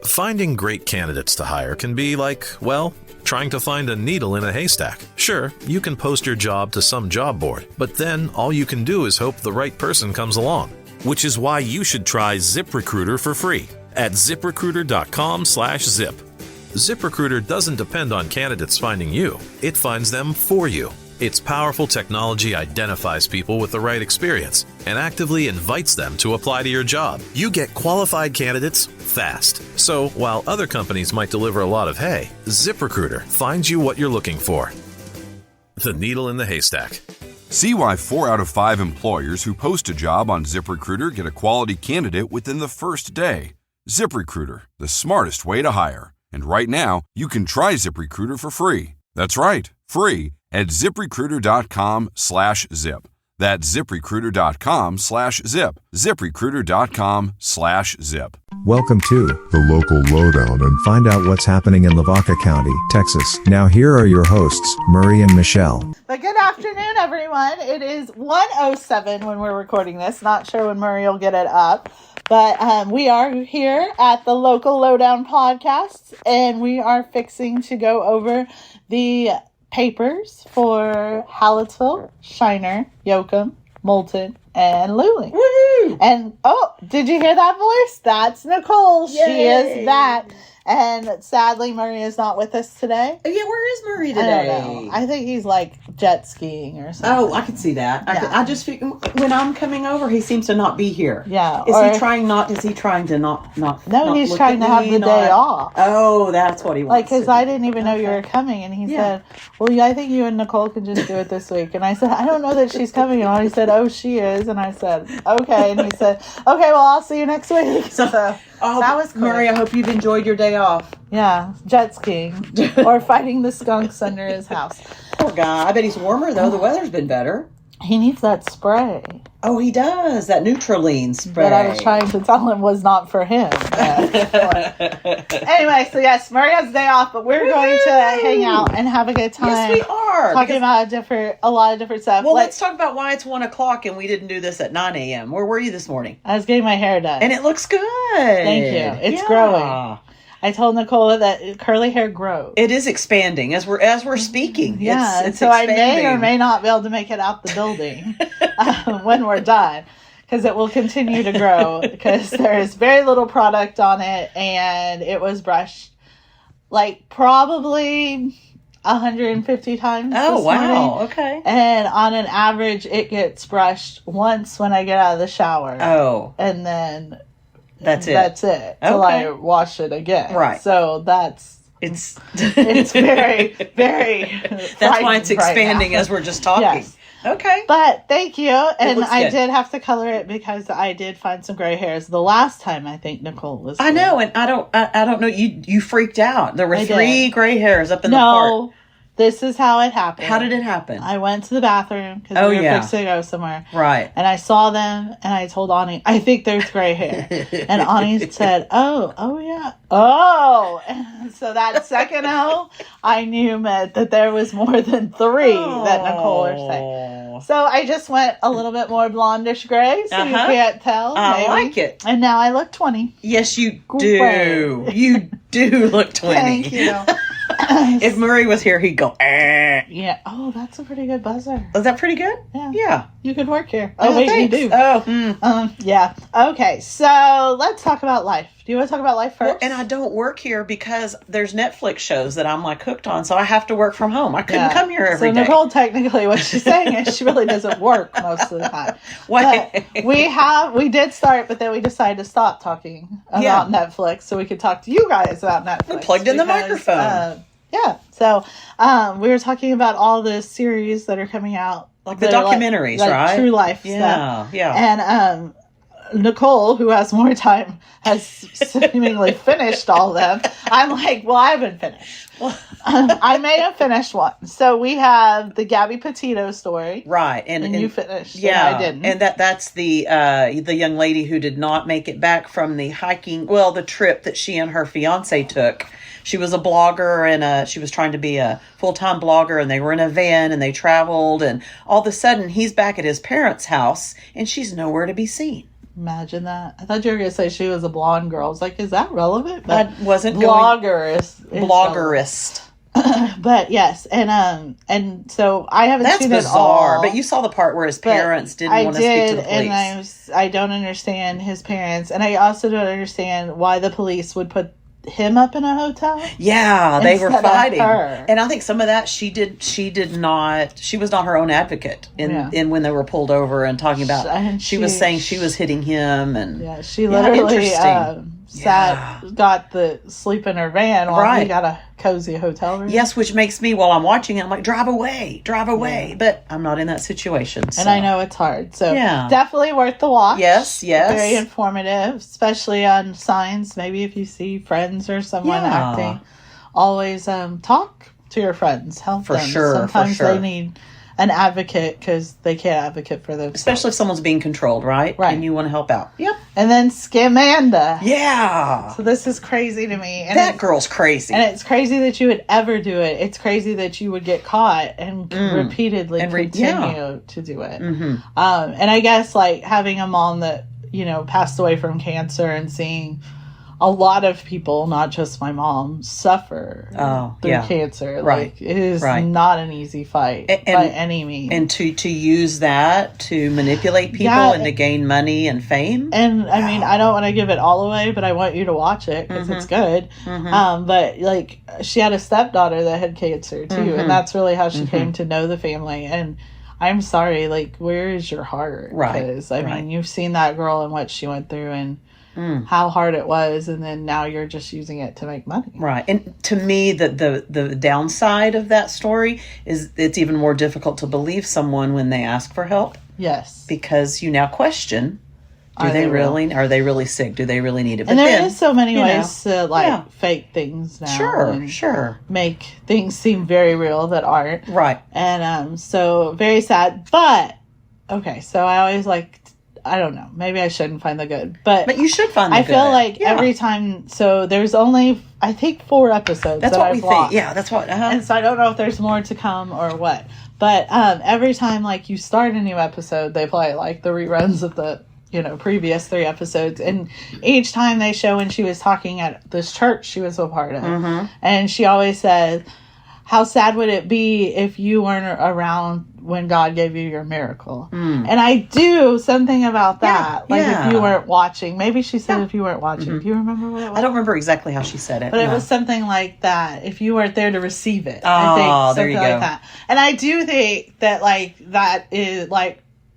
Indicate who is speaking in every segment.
Speaker 1: Finding great candidates to hire can be like, well, trying to find a needle in a haystack. Sure, you can post your job to some job board, but then all you can do is hope the right person comes along. Which is why you should try ZipRecruiter for free at ZipRecruiter.com/zip. ZipRecruiter doesn't depend on candidates finding you. It finds them for you. Its powerful technology identifies people with the right experience and actively invites them to apply to your job. You get qualified candidates fast. So while other companies might deliver a lot of hay, ZipRecruiter finds you what you're looking for. The needle in the haystack.
Speaker 2: See why 4 out of 5 employers who post a job on ZipRecruiter get a quality candidate within the first day. ZipRecruiter, the smartest way to hire. And right now, you can try ZipRecruiter for free. That's right, free at ZipRecruiter.com/zip. That's ZipRecruiter.com/zip. ZipRecruiter.com/zip.
Speaker 3: Welcome to the Local Lowdown and find out what's happening in Lavaca County, Texas. Now here are your hosts, Murray and Michelle.
Speaker 4: But good afternoon, everyone. It is 1:07 when we're recording this. Not sure when Murray will get it up. But we are here at the Local Lowdown podcast, and we are fixing to go over the papers for Hallettsville, Shiner, Yoakum, Moulton, and Luling.
Speaker 5: Woohoo!
Speaker 4: And, did you hear that voice? That's Nicole.
Speaker 5: Yay.
Speaker 4: She is back. And sadly, Murray is not with us today.
Speaker 5: Yeah, where is Murray today?
Speaker 4: I don't know. I think he's like jet skiing or something.
Speaker 5: Oh, I can see that.
Speaker 4: Yeah.
Speaker 5: I just figure when I'm coming over, he seems to not be here.
Speaker 4: Yeah.
Speaker 5: Is he trying to not?
Speaker 4: No,
Speaker 5: not
Speaker 4: he's
Speaker 5: look
Speaker 4: trying
Speaker 5: at
Speaker 4: to have
Speaker 5: me,
Speaker 4: the day off.
Speaker 5: Oh, that's what he wants.
Speaker 4: Like, because I didn't even know you were coming, and he said, well, yeah, I think you and Nicole can just do it this week. And I said, I don't know that she's coming. And he said, oh, she is. And I said, okay. And he said, okay, well, I'll see you next week. So that was cool.
Speaker 5: Murray, I hope you've enjoyed your day off.
Speaker 4: Yeah, jet skiing or fighting the skunks under his house.
Speaker 5: Poor guy. I bet he's warmer, though. The weather's been better.
Speaker 4: He needs that spray.
Speaker 5: Oh, he does. That Neutralene spray.
Speaker 4: That I was trying to tell him was not for him. Anyway, so yes, Murray has a day off, but we're going to hang out and have a good time.
Speaker 5: Yes, we are.
Speaker 4: Talking about a lot of different stuff.
Speaker 5: Well, let's talk about why it's 1 o'clock and we didn't do this at 9 a.m. Where were you this morning?
Speaker 4: I was getting my hair done.
Speaker 5: And it looks good.
Speaker 4: Thank you. It's growing. I told Nicole that curly hair grows.
Speaker 5: It is expanding as we're speaking.
Speaker 4: Yeah,
Speaker 5: it's
Speaker 4: so
Speaker 5: expanding.
Speaker 4: I may or may not be able to make it out the building when we're done, because it will continue to grow because there is very little product on it, and it was brushed like probably 150 times.
Speaker 5: Oh, wow.
Speaker 4: Morning.
Speaker 5: Okay.
Speaker 4: And on an average, it gets brushed once when I get out of the shower.
Speaker 5: Oh.
Speaker 4: And then
Speaker 5: That's it.
Speaker 4: That's it. Till I wash it again.
Speaker 5: Right.
Speaker 4: So it's very, very.
Speaker 5: That's why it's expanding
Speaker 4: right
Speaker 5: as we're just talking.
Speaker 4: Yes.
Speaker 5: Okay.
Speaker 4: But thank you. And I
Speaker 5: good.
Speaker 4: did have to color it because I did find some gray hairs the last time I think Nicole was
Speaker 5: I know, and I don't know. You freaked out. There were
Speaker 4: I
Speaker 5: 3
Speaker 4: did.
Speaker 5: gray hairs up in the part.
Speaker 4: No, this is how it happened.
Speaker 5: How did it happen?
Speaker 4: I went to the bathroom because we were fixing to go somewhere.
Speaker 5: Right.
Speaker 4: And I saw them, and I told Ani, I think there's gray hair. And Ani said, oh, yeah. Oh. And so that second O, I knew meant that there was more than 3 that Nicole was saying. So I just went a little bit more blondish gray, so you can't tell.
Speaker 5: I like it.
Speaker 4: And now I look 20.
Speaker 5: Yes, you do. You do look 20.
Speaker 4: Thank you.
Speaker 5: If Murray was here, he'd go, eh.
Speaker 4: Yeah. Oh, that's a pretty good buzzer.
Speaker 5: Is that pretty good?
Speaker 4: Yeah.
Speaker 5: Yeah.
Speaker 4: You could work here.
Speaker 5: Oh,
Speaker 4: wait,
Speaker 5: thanks.
Speaker 4: you do.
Speaker 5: Oh.
Speaker 4: Yeah. Okay, so let's talk about life. Do you want to talk about life first?
Speaker 5: Well, and I don't work here because there's Netflix shows that I'm like hooked on, so I have to work from home. I couldn't come here every day.
Speaker 4: So Nicole, technically, what she's saying is she really doesn't work most of the time. But we did start, but then we decided to stop talking about Netflix so we could talk to you guys about Netflix.
Speaker 5: We plugged in the microphone.
Speaker 4: Yeah. So we were talking about all the series that are coming out.
Speaker 5: Like the documentaries,
Speaker 4: like
Speaker 5: right?
Speaker 4: True life stuff.
Speaker 5: Yeah.
Speaker 4: And Nicole, who has more time, has seemingly finished all of them. I'm like, well, I haven't finished. I may have finished one. So we have the Gabby Petito story.
Speaker 5: Right.
Speaker 4: And you finished.
Speaker 5: Yeah.
Speaker 4: And I didn't.
Speaker 5: And that's the young lady who did not make it back from the the trip that she and her fiance took. She was a blogger and she was trying to be a full-time blogger, and they were in a van and they traveled, and all of a sudden he's back at his parents' house and she's nowhere to be seen.
Speaker 4: Imagine that. I thought you were going to say she was a blonde girl. I was like, is that relevant? But
Speaker 5: I wasn't
Speaker 4: bloggerist.
Speaker 5: Bloggerist.
Speaker 4: But yes, and so I haven't
Speaker 5: That's
Speaker 4: seen
Speaker 5: bizarre.
Speaker 4: it all.
Speaker 5: But you saw the part where his parents didn't want to speak to the police.
Speaker 4: And I don't understand his parents, and I also don't understand why the police would put him up in a hotel.
Speaker 5: Yeah, they were
Speaker 4: instead of
Speaker 5: fighting,
Speaker 4: her.
Speaker 5: and I think some of that she did not. She was not her own advocate in when they were pulled over and talking about.
Speaker 4: And
Speaker 5: she was saying she was hitting him, and
Speaker 4: yeah, she literally
Speaker 5: interesting.
Speaker 4: got the sleep in her van while he got a cozy hotel room.
Speaker 5: Yes, which makes me, while I'm watching it, I'm like, drive away. Yeah. But I'm not in that situation. So.
Speaker 4: And I know it's hard. So definitely worth the watch.
Speaker 5: Yes.
Speaker 4: Very informative, especially on signs. Maybe if you see friends or someone acting, always talk to your friends. Help them. Sometimes they need an advocate because they can't advocate for themselves.
Speaker 5: Especially if someone's being controlled, right?
Speaker 4: Right.
Speaker 5: And you want to help out. Yep.
Speaker 4: And then Scamanda.
Speaker 5: Yeah.
Speaker 4: So this is crazy to me. And
Speaker 5: that girl's crazy.
Speaker 4: And it's crazy that you would ever do it. It's crazy that you would get caught and repeatedly continue to do it.
Speaker 5: Mm-hmm.
Speaker 4: And I guess like having a mom that, passed away from cancer and seeing a lot of people, not just my mom, suffer through cancer.
Speaker 5: Right.
Speaker 4: Like, it is not an easy fight by any means.
Speaker 5: And to use that to manipulate people and to gain money and fame.
Speaker 4: And I mean, I don't want to give it all away, but I want you to watch it because it's good. Mm-hmm. But like, she had a stepdaughter that had cancer too, and that's really how she came to know the family. And I'm sorry, like, where is your heart?
Speaker 5: Right.
Speaker 4: Because I mean, you've seen that girl and what she went through, and how hard it was, and then now you're just using it to make money.
Speaker 5: Right. And to me, the downside of that story is it's even more difficult to believe someone when they ask for help.
Speaker 4: Yes.
Speaker 5: Because you now question, are they really sick? Do they really need it? But
Speaker 4: and there is so many ways to fake things now.
Speaker 5: Sure.
Speaker 4: Make things seem very real that aren't.
Speaker 5: Right.
Speaker 4: And so very sad. But okay, so I always I don't know. Maybe I shouldn't find the good, but
Speaker 5: you should find the good.
Speaker 4: I feel like every time. So there's only, I think, 4 episodes.
Speaker 5: That's what we think. Yeah, that's what.
Speaker 4: And so I don't know if there's more to come or what. But every time like you start a new episode, they play like the reruns of the previous 3 episodes, and each time they show when she was talking at this church she was a part of, and she always said, "How sad would it be if you weren't around when God gave you your miracle?" And I do something about that. If you weren't watching. Maybe she said if you weren't watching. Do you remember what it was?
Speaker 5: I don't remember exactly how she said it.
Speaker 4: But it was something like that. If you weren't there to receive it.
Speaker 5: Oh,
Speaker 4: I think,
Speaker 5: there you
Speaker 4: something
Speaker 5: go.
Speaker 4: like that. And I do think that that is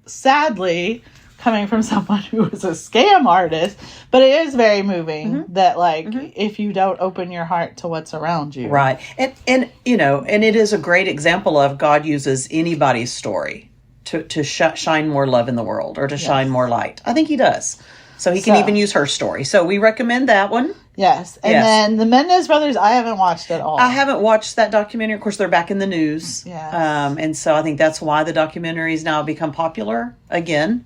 Speaker 4: sadly coming from someone who is a scam artist, but it is very moving that if you don't open your heart to what's around you.
Speaker 5: Right. And it is a great example of God uses anybody's story to shine more love in the world or to shine more light. I think he does. So he can even use her story. So we recommend that one.
Speaker 4: Yes. And then the Mendez Brothers, I haven't watched at all.
Speaker 5: I haven't watched that documentary. Of course, they're back in the news.
Speaker 4: Yes.
Speaker 5: And so I think that's why the documentaries now become popular again.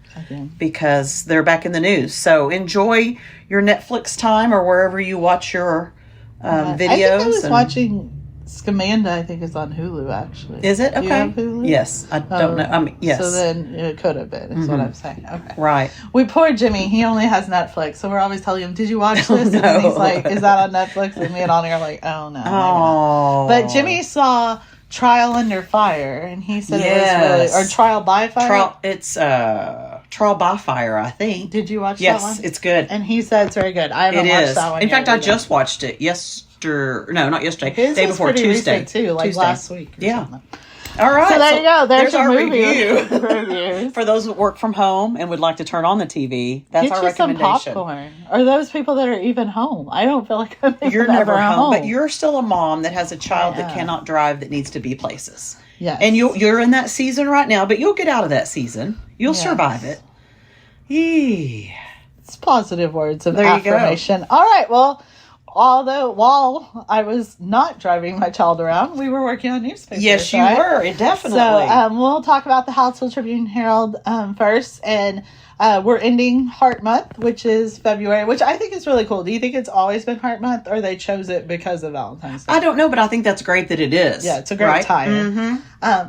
Speaker 5: Because they're back in the news. So enjoy your Netflix time or wherever you watch your videos. I think
Speaker 4: I was watching Scamanda, I think, is on Hulu, actually.
Speaker 5: Is it? Okay.
Speaker 4: Do you have Hulu?
Speaker 5: Yes. I don't know. Yes.
Speaker 4: So then it could have been, is what I'm saying. Okay.
Speaker 5: Right.
Speaker 4: We poor Jimmy. He only has Netflix, so we're always telling him, "Did you watch this?" And then he's like, "Is that on Netflix?" And me and Ani are like, "Oh, no."
Speaker 5: Oh.
Speaker 4: But Jimmy saw Trial Under Fire, and he said it was really... Or Trial by Fire?
Speaker 5: It's Trial by Fire, I think.
Speaker 4: Did you watch
Speaker 5: that
Speaker 4: one?
Speaker 5: Yes, it's good.
Speaker 4: And he said it's very good. I haven't watched that one
Speaker 5: In
Speaker 4: yet.
Speaker 5: fact, I just watched it not yesterday.
Speaker 4: His
Speaker 5: day before Tuesday.
Speaker 4: Too, Tuesday. Last week or something.
Speaker 5: All right.
Speaker 4: So there you go. There's
Speaker 5: our
Speaker 4: movie
Speaker 5: review. For those that work from home and would like to turn on the TV, that's our recommendation.
Speaker 4: Some popcorn. Or those people that are even home. I don't feel like
Speaker 5: you're never home, but you're still a mom that has a child that cannot drive that needs to be places.
Speaker 4: Yes.
Speaker 5: And you're in that season right now, but you'll get out of that season. You'll survive it. Yee.
Speaker 4: It's positive words of affirmation. All right. Well, while I was not driving my child around, we were working on newspapers.
Speaker 5: Yes, you were. Definitely.
Speaker 4: So we'll talk about the Household Tribune Herald first. And we're ending Heart Month, which is February, which I think is really cool. Do you think it's always been Heart Month, or they chose it because of Valentine's Day?
Speaker 5: I don't know, but I think that's great that it is.
Speaker 4: Yeah, it's a great tie-in.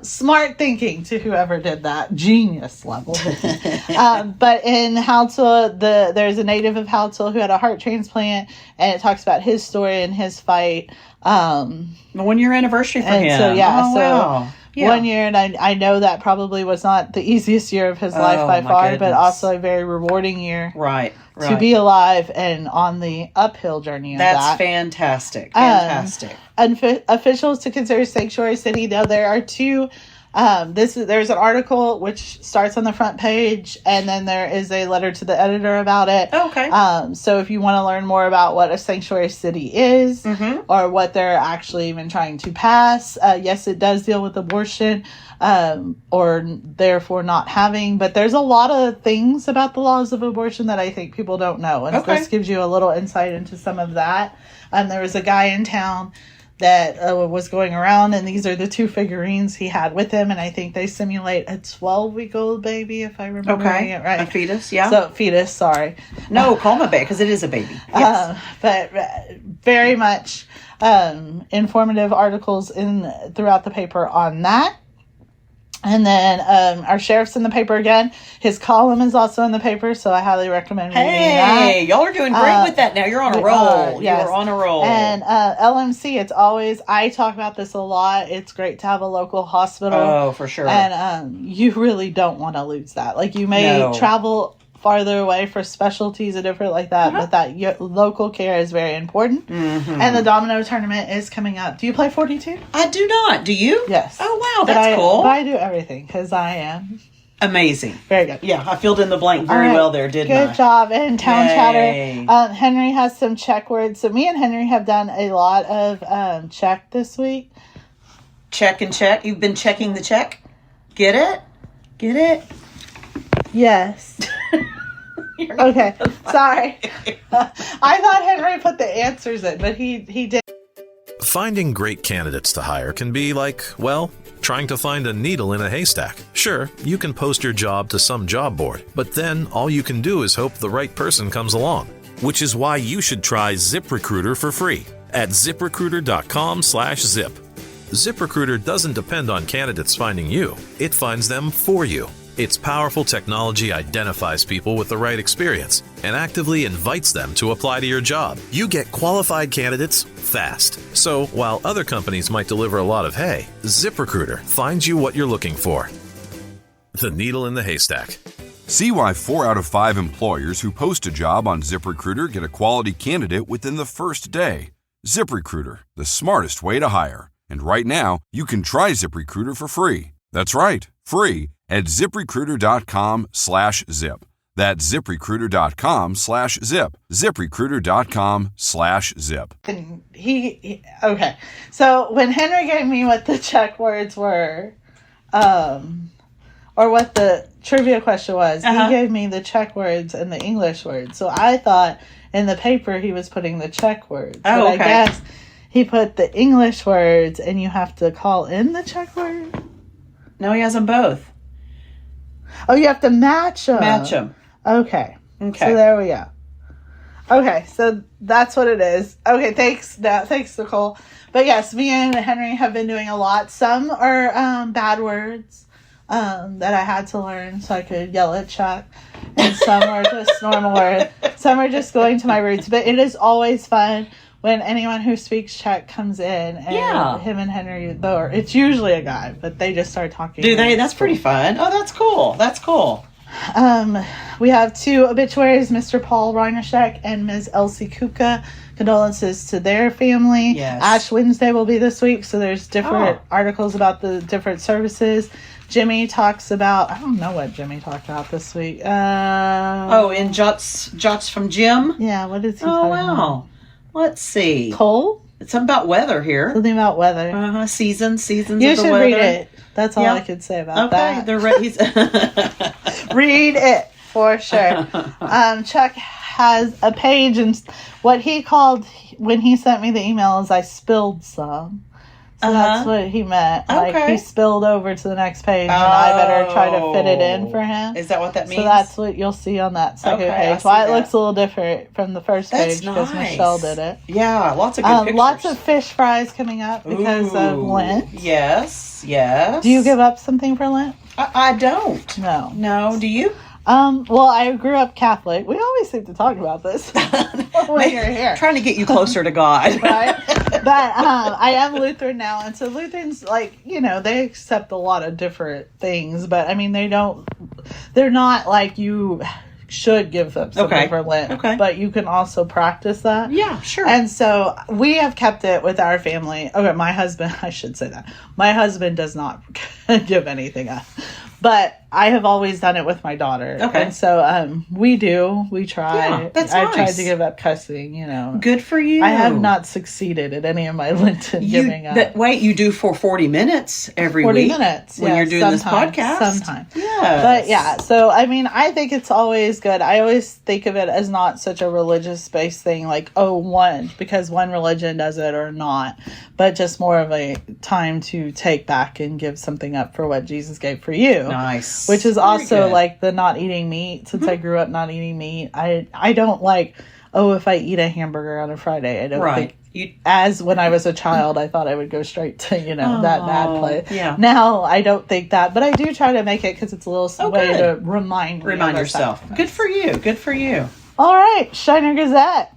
Speaker 4: Smart thinking to whoever did that. Genius level. But in Haltil, there's a native of Haltil who had a heart transplant, and it talks about his story and his fight.
Speaker 5: The 1 year anniversary for him.
Speaker 4: So,
Speaker 5: wow. Yeah.
Speaker 4: 1 year, and I know that probably was not the easiest year of his life by far,
Speaker 5: goodness.
Speaker 4: but also a very rewarding year.
Speaker 5: Right.
Speaker 4: To be alive and on the uphill journey of
Speaker 5: That's
Speaker 4: that.
Speaker 5: fantastic. Fantastic.
Speaker 4: Officials to consider Sanctuary City. Now, there are two. There's an article which starts on the front page, and then there is a letter to the editor about it.
Speaker 5: Okay.
Speaker 4: So if you want to learn more about what a sanctuary city is, or what they're actually even trying to pass, yes, it does deal with abortion, or therefore not having, but there's a lot of things about the laws of abortion that I think people don't know, and this gives you a little insight into some of that. There was a guy in town that was going around, and these are the two figurines he had with him, and I think they simulate a 12-week-old baby, if I remember it right.
Speaker 5: A fetus, yeah.
Speaker 4: So, fetus, sorry.
Speaker 5: No, call him a baby, because it is a baby. Yes.
Speaker 4: But very much informative articles throughout the paper on that. And then our sheriff's in the paper again. His column is also in the paper, so I highly recommend reading that.
Speaker 5: Hey, y'all are doing great with that now. You're on a roll.
Speaker 4: Yes.
Speaker 5: You're on a roll.
Speaker 4: And LMC, it's always, I talk about this a lot. It's great to have a local hospital.
Speaker 5: Oh, for sure.
Speaker 4: And you really don't want to lose that. Like, you may travel farther away for specialties and different like that, but that local care is very important. And the domino tournament is coming up. Do you play 42?
Speaker 5: I do not. Do you?
Speaker 4: Yes.
Speaker 5: Oh, wow. That's cool.
Speaker 4: But I do everything because I am
Speaker 5: amazing.
Speaker 4: Very good.
Speaker 5: Yeah, I filled in the blank very well there, didn't I?
Speaker 4: Good job. And Town Chatter. Henry has some check words. So me and Henry have done a lot of check this week.
Speaker 5: Check and check. You've been checking the check? Get it? Get it?
Speaker 4: Yes. Okay. Sorry. I thought Henry put the answers in, but he did.
Speaker 1: Finding great candidates to hire can be like, well, trying to find a needle in a haystack. Sure, you can post your job to some job board, but then all you can do is hope the right person comes along. Which is why you should try ZipRecruiter for free at ZipRecruiter.com/zip. ZipRecruiter doesn't depend on candidates finding you. It finds them for you. Its powerful technology identifies people with the right experience and actively invites them to apply to your job. You get qualified candidates fast. So while other companies might deliver a lot of hay, ZipRecruiter finds you what you're looking for. The needle in the haystack.
Speaker 2: See why 4 out of 5 employers who post a job on ZipRecruiter get a quality candidate within the first day. ZipRecruiter, the smartest way to hire. And right now, you can try ZipRecruiter for free. That's right, free at ZipRecruiter.com/zip. That's ZipRecruiter.com/zip. ZipRecruiter.com/zip.
Speaker 4: And okay. So when Henry gave me what the check words were, or what the trivia question was, he gave me the check words and the English words. So I thought in the paper he was putting the check words.
Speaker 5: Oh,
Speaker 4: but
Speaker 5: okay.
Speaker 4: I guess he put the English words and you have to call in the check word.
Speaker 5: No, he has them both.
Speaker 4: Oh, you have to match them.
Speaker 5: Match them.
Speaker 4: Okay. So there we go. Okay, so that's what it is. Okay, thanks. Thanks, Nicole. But yes, me and Henry have been doing a lot. Some are bad words that I had to learn so I could yell at Chuck. And some are just normal words. Some are just going to my roots. But it is always fun when anyone who speaks Czech comes in, and him and Henry, though, it's usually a guy, but they just start talking.
Speaker 5: Do they? That's pretty fun. Oh, that's cool. That's cool.
Speaker 4: We have 2 obituaries, Mr. Paul Reinashek and Ms. Elsie Kupka. Condolences to their family.
Speaker 5: Yes.
Speaker 4: Ash Wednesday will be this week, so there's different articles about the different services. Jimmy talks about, I don't know what Jimmy talked about this week.
Speaker 5: In Jots from Jim?
Speaker 4: Yeah, what is he talking about?
Speaker 5: Let's see.
Speaker 4: Coal?
Speaker 5: It's something about weather here.
Speaker 4: Something about weather.
Speaker 5: Seasons
Speaker 4: You
Speaker 5: of the weather.
Speaker 4: should read it. That's all I could say about that. Read it for sure. Chuck has a page, and what he called when he sent me the email is I spilled some. So that's what he meant. Like,
Speaker 5: Okay.
Speaker 4: he spilled over to the next page, and I better try to fit it in for him.
Speaker 5: Is that what that means?
Speaker 4: So that's what you'll see on that second
Speaker 5: Okay, I
Speaker 4: page.
Speaker 5: see
Speaker 4: Why it
Speaker 5: that.
Speaker 4: looks a little different from the first
Speaker 5: That's
Speaker 4: page because
Speaker 5: nice.
Speaker 4: Michelle did it.
Speaker 5: Yeah, lots of good pictures.
Speaker 4: Lots of fish fries coming up because of
Speaker 5: Ooh,
Speaker 4: Lent.
Speaker 5: Yes, yes.
Speaker 4: Do you give up something for Lent?
Speaker 5: I don't.
Speaker 4: No.
Speaker 5: No, do you?
Speaker 4: Well, I grew up Catholic. We always seem to talk about this when you're here.
Speaker 5: Trying to get you closer to God.
Speaker 4: Right? But I am Lutheran now, and so Lutherans, like, they accept a lot of different things, but I mean, they're not like you should give them something for Lent, but you can also practice that.
Speaker 5: Yeah, sure.
Speaker 4: And so we have kept it with our family. Okay, my husband, I should say that. My husband does not give anything up. But I have always done it with my daughter.
Speaker 5: Okay.
Speaker 4: And so we try.
Speaker 5: Yeah, that's
Speaker 4: I've
Speaker 5: nice.
Speaker 4: tried to give up cussing,
Speaker 5: Good for you.
Speaker 4: I have not succeeded at any of my Lenten giving up.
Speaker 5: Wait, you do for 40 minutes every
Speaker 4: 40
Speaker 5: week?
Speaker 4: minutes.
Speaker 5: When you're doing this podcast?
Speaker 4: Sometimes.
Speaker 5: Yeah.
Speaker 4: But yeah, so I mean, I think it's always good. I always think of it as not such a religious-based thing, like, because one religion does it or not, but just more of a time to take back and give something up for what Jesus gave for you.
Speaker 5: Nice.
Speaker 4: Which is
Speaker 5: Very
Speaker 4: also
Speaker 5: good.
Speaker 4: like the not eating meat. Since I grew up not eating meat, I don't like, if I eat a hamburger on a Friday, I don't think. As when I was a child, I thought I would go straight to, that bad place.
Speaker 5: Yeah.
Speaker 4: Now, I don't think that, but I do try to make it because it's a little way
Speaker 5: good.
Speaker 4: to remind
Speaker 5: yourself.
Speaker 4: sacrifice.
Speaker 5: Good for you. Good for you.
Speaker 4: All right, Shiner Gazette.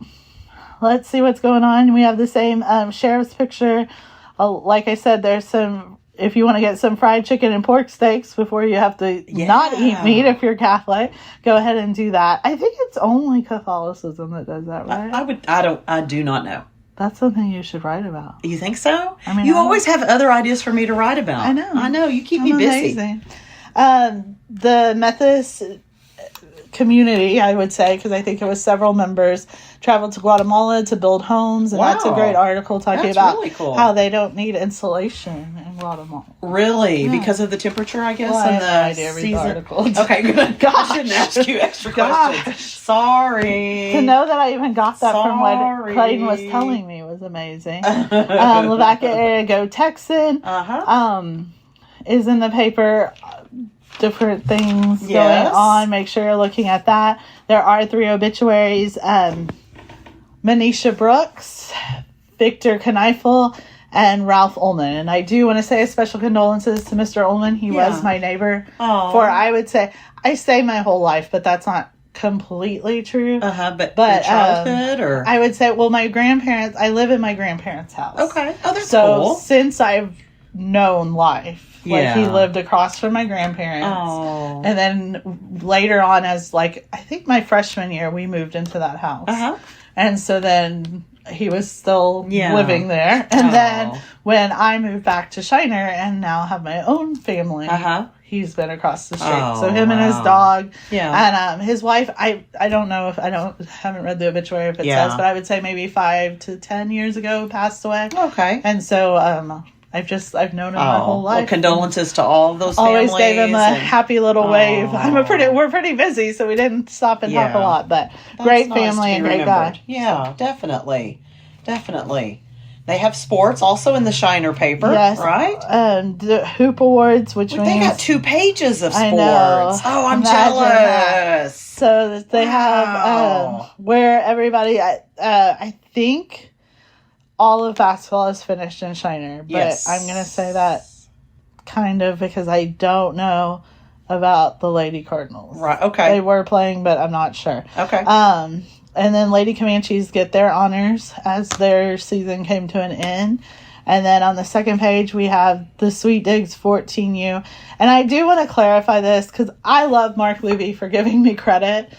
Speaker 4: Let's see what's going on. We have the same sheriff's picture. Like I said, there's some, if you want to get some fried chicken and pork steaks before you have to not eat meat if you're Catholic, go ahead and do that. I think it's only Catholicism that does that, right?
Speaker 5: I do not know.
Speaker 4: That's something you should write about.
Speaker 5: You think so?
Speaker 4: I mean,
Speaker 5: you always have other ideas for me to write about.
Speaker 4: I know.
Speaker 5: You keep me busy.
Speaker 4: Amazing. The Methodist community, I would say, because I think it was several members, traveled to Guatemala to build homes, and that's a great article talking about
Speaker 5: really cool.
Speaker 4: how they don't need insulation in Guatemala.
Speaker 5: Really? Because of the temperature, I guess?
Speaker 4: Well, I
Speaker 5: and
Speaker 4: have
Speaker 5: the
Speaker 4: no idea. Read the article.
Speaker 5: Okay, good.
Speaker 4: Gosh.
Speaker 5: I shouldn't ask you extra questions. Sorry.
Speaker 4: To know that I even got that from what Clayton was telling me was amazing. Lavaca area go Texan is in the paper. Different things going on. Make sure you're looking at that. There are 3 obituaries. Manisha Brooks, Victor Kneifel, and Ralph Ullman. And I do want to say a special condolences to Mr. Ullman. He was my neighbor for, I would say, I say my whole life, but that's not completely true.
Speaker 5: But your childhood or?
Speaker 4: I would say, well, my grandparents, I live in my grandparents' house.
Speaker 5: Okay. Oh, that's
Speaker 4: So
Speaker 5: cool.
Speaker 4: since I've known life, like, he lived across from my grandparents.
Speaker 5: Oh.
Speaker 4: And then later on, as like, I think my freshman year, we moved into that house. And so then he was still living there. And then when I moved back to Shiner and now have my own family, he's been across the street. So him and his dog. And his wife, I don't know if, haven't read the obituary if it says, but I would say maybe 5 to 10 years ago passed away.
Speaker 5: Okay.
Speaker 4: And so, I've known him my whole life.
Speaker 5: Well, condolences to all of those families.
Speaker 4: Always gave him a happy little wave. We're pretty busy, so we didn't stop and talk a lot, but great family and great guy.
Speaker 5: Yeah, definitely. Definitely. They have sports also in the Shiner paper, right?
Speaker 4: The Hoop Awards, which means...
Speaker 5: They got 2 pages of sports.
Speaker 4: I know.
Speaker 5: Oh, I'm
Speaker 4: jealous.
Speaker 5: jealous.
Speaker 4: So they have where everybody, I think... all of basketball is finished in Shiner, but I'm going to say that kind of because I don't know about the Lady Cardinals.
Speaker 5: Right, okay.
Speaker 4: They were playing, but I'm not sure.
Speaker 5: Okay.
Speaker 4: And then Lady Comanches get their honors as their season came to an end. And then on the second page, we have the Sweet Digs 14U. And I do want to clarify this because I love Mark Levy for giving me credit,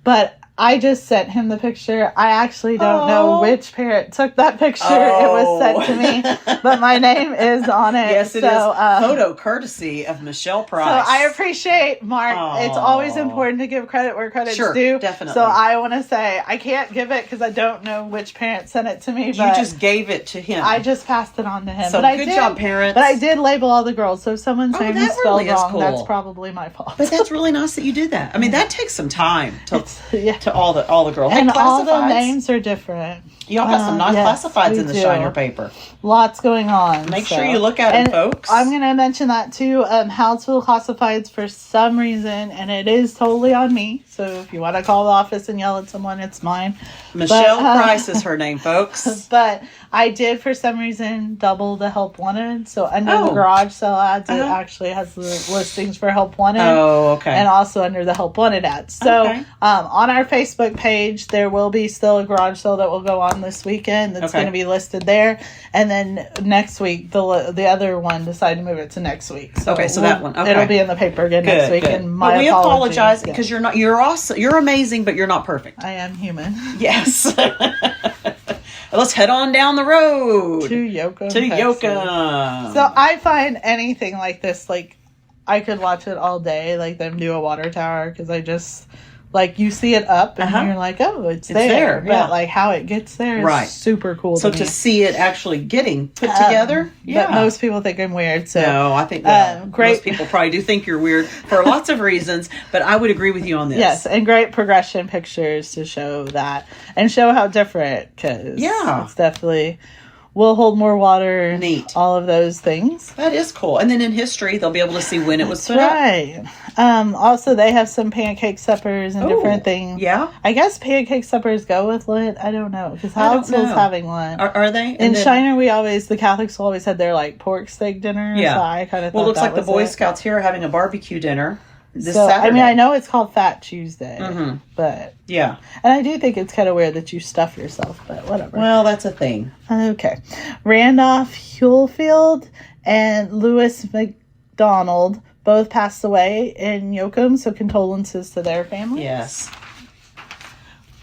Speaker 4: but I just sent him the picture. I actually don't know which parent took that picture. It was sent to me, but my name is on it.
Speaker 5: Yes, it is. Photo courtesy of Michelle Price.
Speaker 4: So I appreciate Mark. It's always important to give credit where credit's due.
Speaker 5: Definitely.
Speaker 4: So I want to say I can't give it because I don't know which parent sent it to me. But
Speaker 5: you just gave it to him.
Speaker 4: I just passed it on to him.
Speaker 5: So
Speaker 4: but
Speaker 5: good job, parents.
Speaker 4: But I did label all the girls. So if someone's name is spelled
Speaker 5: really is
Speaker 4: wrong,
Speaker 5: cool.
Speaker 4: that's probably my fault.
Speaker 5: But that's really nice that you did that. I mean, that takes some time to to all the girls.
Speaker 4: And
Speaker 5: Hey,
Speaker 4: all the
Speaker 5: classifieds.
Speaker 4: names are different.
Speaker 5: Y'all got some nice
Speaker 4: Yes,
Speaker 5: classifieds
Speaker 4: we
Speaker 5: in the
Speaker 4: do.
Speaker 5: Shiner paper.
Speaker 4: Lots going on.
Speaker 5: Make sure you look at them,
Speaker 4: And
Speaker 5: folks.
Speaker 4: I'm going to mention that too. Hallettsville Classifieds, for some reason, and it is totally on me. So if you want to call the office and yell at someone, it's mine.
Speaker 5: Michelle Price is her name, folks.
Speaker 4: But I did, for some reason, double the Help Wanted. So under the
Speaker 5: Oh.
Speaker 4: garage sale ads, it
Speaker 5: Uh-huh.
Speaker 4: actually has the listings for Help Wanted.
Speaker 5: Oh, okay.
Speaker 4: And also under the Help Wanted ads. So
Speaker 5: Okay.
Speaker 4: on our Facebook page, there will be still a garage sale that will go on this weekend. That's
Speaker 5: Okay.
Speaker 4: going to be listed there. And then next week, the other one decided to move it to next week. So
Speaker 5: Okay, so that one. Okay.
Speaker 4: It'll be in the paper again next week. And my
Speaker 5: But we apologize
Speaker 4: apologies.
Speaker 5: because you're awesome. You're amazing, but you're not perfect.
Speaker 4: I am human.
Speaker 5: Yes. Let's head on down the road
Speaker 4: To Yoakum.
Speaker 5: to
Speaker 4: Texas.
Speaker 5: Yoakum.
Speaker 4: So I find anything like this, like, I could watch it all day, like them do a water tower, because I just, like, you see it up and
Speaker 5: Uh-huh.
Speaker 4: you're like, oh, it's
Speaker 5: there,
Speaker 4: there.
Speaker 5: yeah.
Speaker 4: But, like, how it gets there is
Speaker 5: Right.
Speaker 4: super cool
Speaker 5: So
Speaker 4: to
Speaker 5: to
Speaker 4: me.
Speaker 5: see it actually getting put together, yeah.
Speaker 4: But most people think I'm weird, so.
Speaker 5: No, I think
Speaker 4: great.
Speaker 5: most people probably do think you're weird for lots of reasons, but I would agree with you on this.
Speaker 4: Yes, and great progression pictures to show that. And show how different, because
Speaker 5: Yeah.
Speaker 4: it's definitely will hold more water.
Speaker 5: Neat.
Speaker 4: All of those things.
Speaker 5: That is cool. And then in history, they'll be able to see when it was
Speaker 4: That's
Speaker 5: put up.
Speaker 4: right. Also, they have some pancake suppers and different things.
Speaker 5: Yeah?
Speaker 4: I guess pancake suppers go with Lent. I don't know, because
Speaker 5: I don't
Speaker 4: Hallettsville's
Speaker 5: know.
Speaker 4: having one.
Speaker 5: Are they?
Speaker 4: In Shiner, the Catholics always had their, like, pork steak dinner.
Speaker 5: Yeah.
Speaker 4: So I kind of
Speaker 5: Well, it
Speaker 4: thought
Speaker 5: looks
Speaker 4: that
Speaker 5: like the
Speaker 4: was
Speaker 5: Boy
Speaker 4: it.
Speaker 5: Scouts here are having a barbecue dinner this
Speaker 4: So,
Speaker 5: Saturday.
Speaker 4: I mean, I know it's called Fat Tuesday,
Speaker 5: Mhm.
Speaker 4: but...
Speaker 5: Yeah.
Speaker 4: And I do think it's kind of weird that you stuff yourself, but whatever.
Speaker 5: Well, that's a thing.
Speaker 4: Okay. Randolph Hulefield and Lewis McDonald both passed away in Yoakum, so condolences to their families.
Speaker 5: Yes.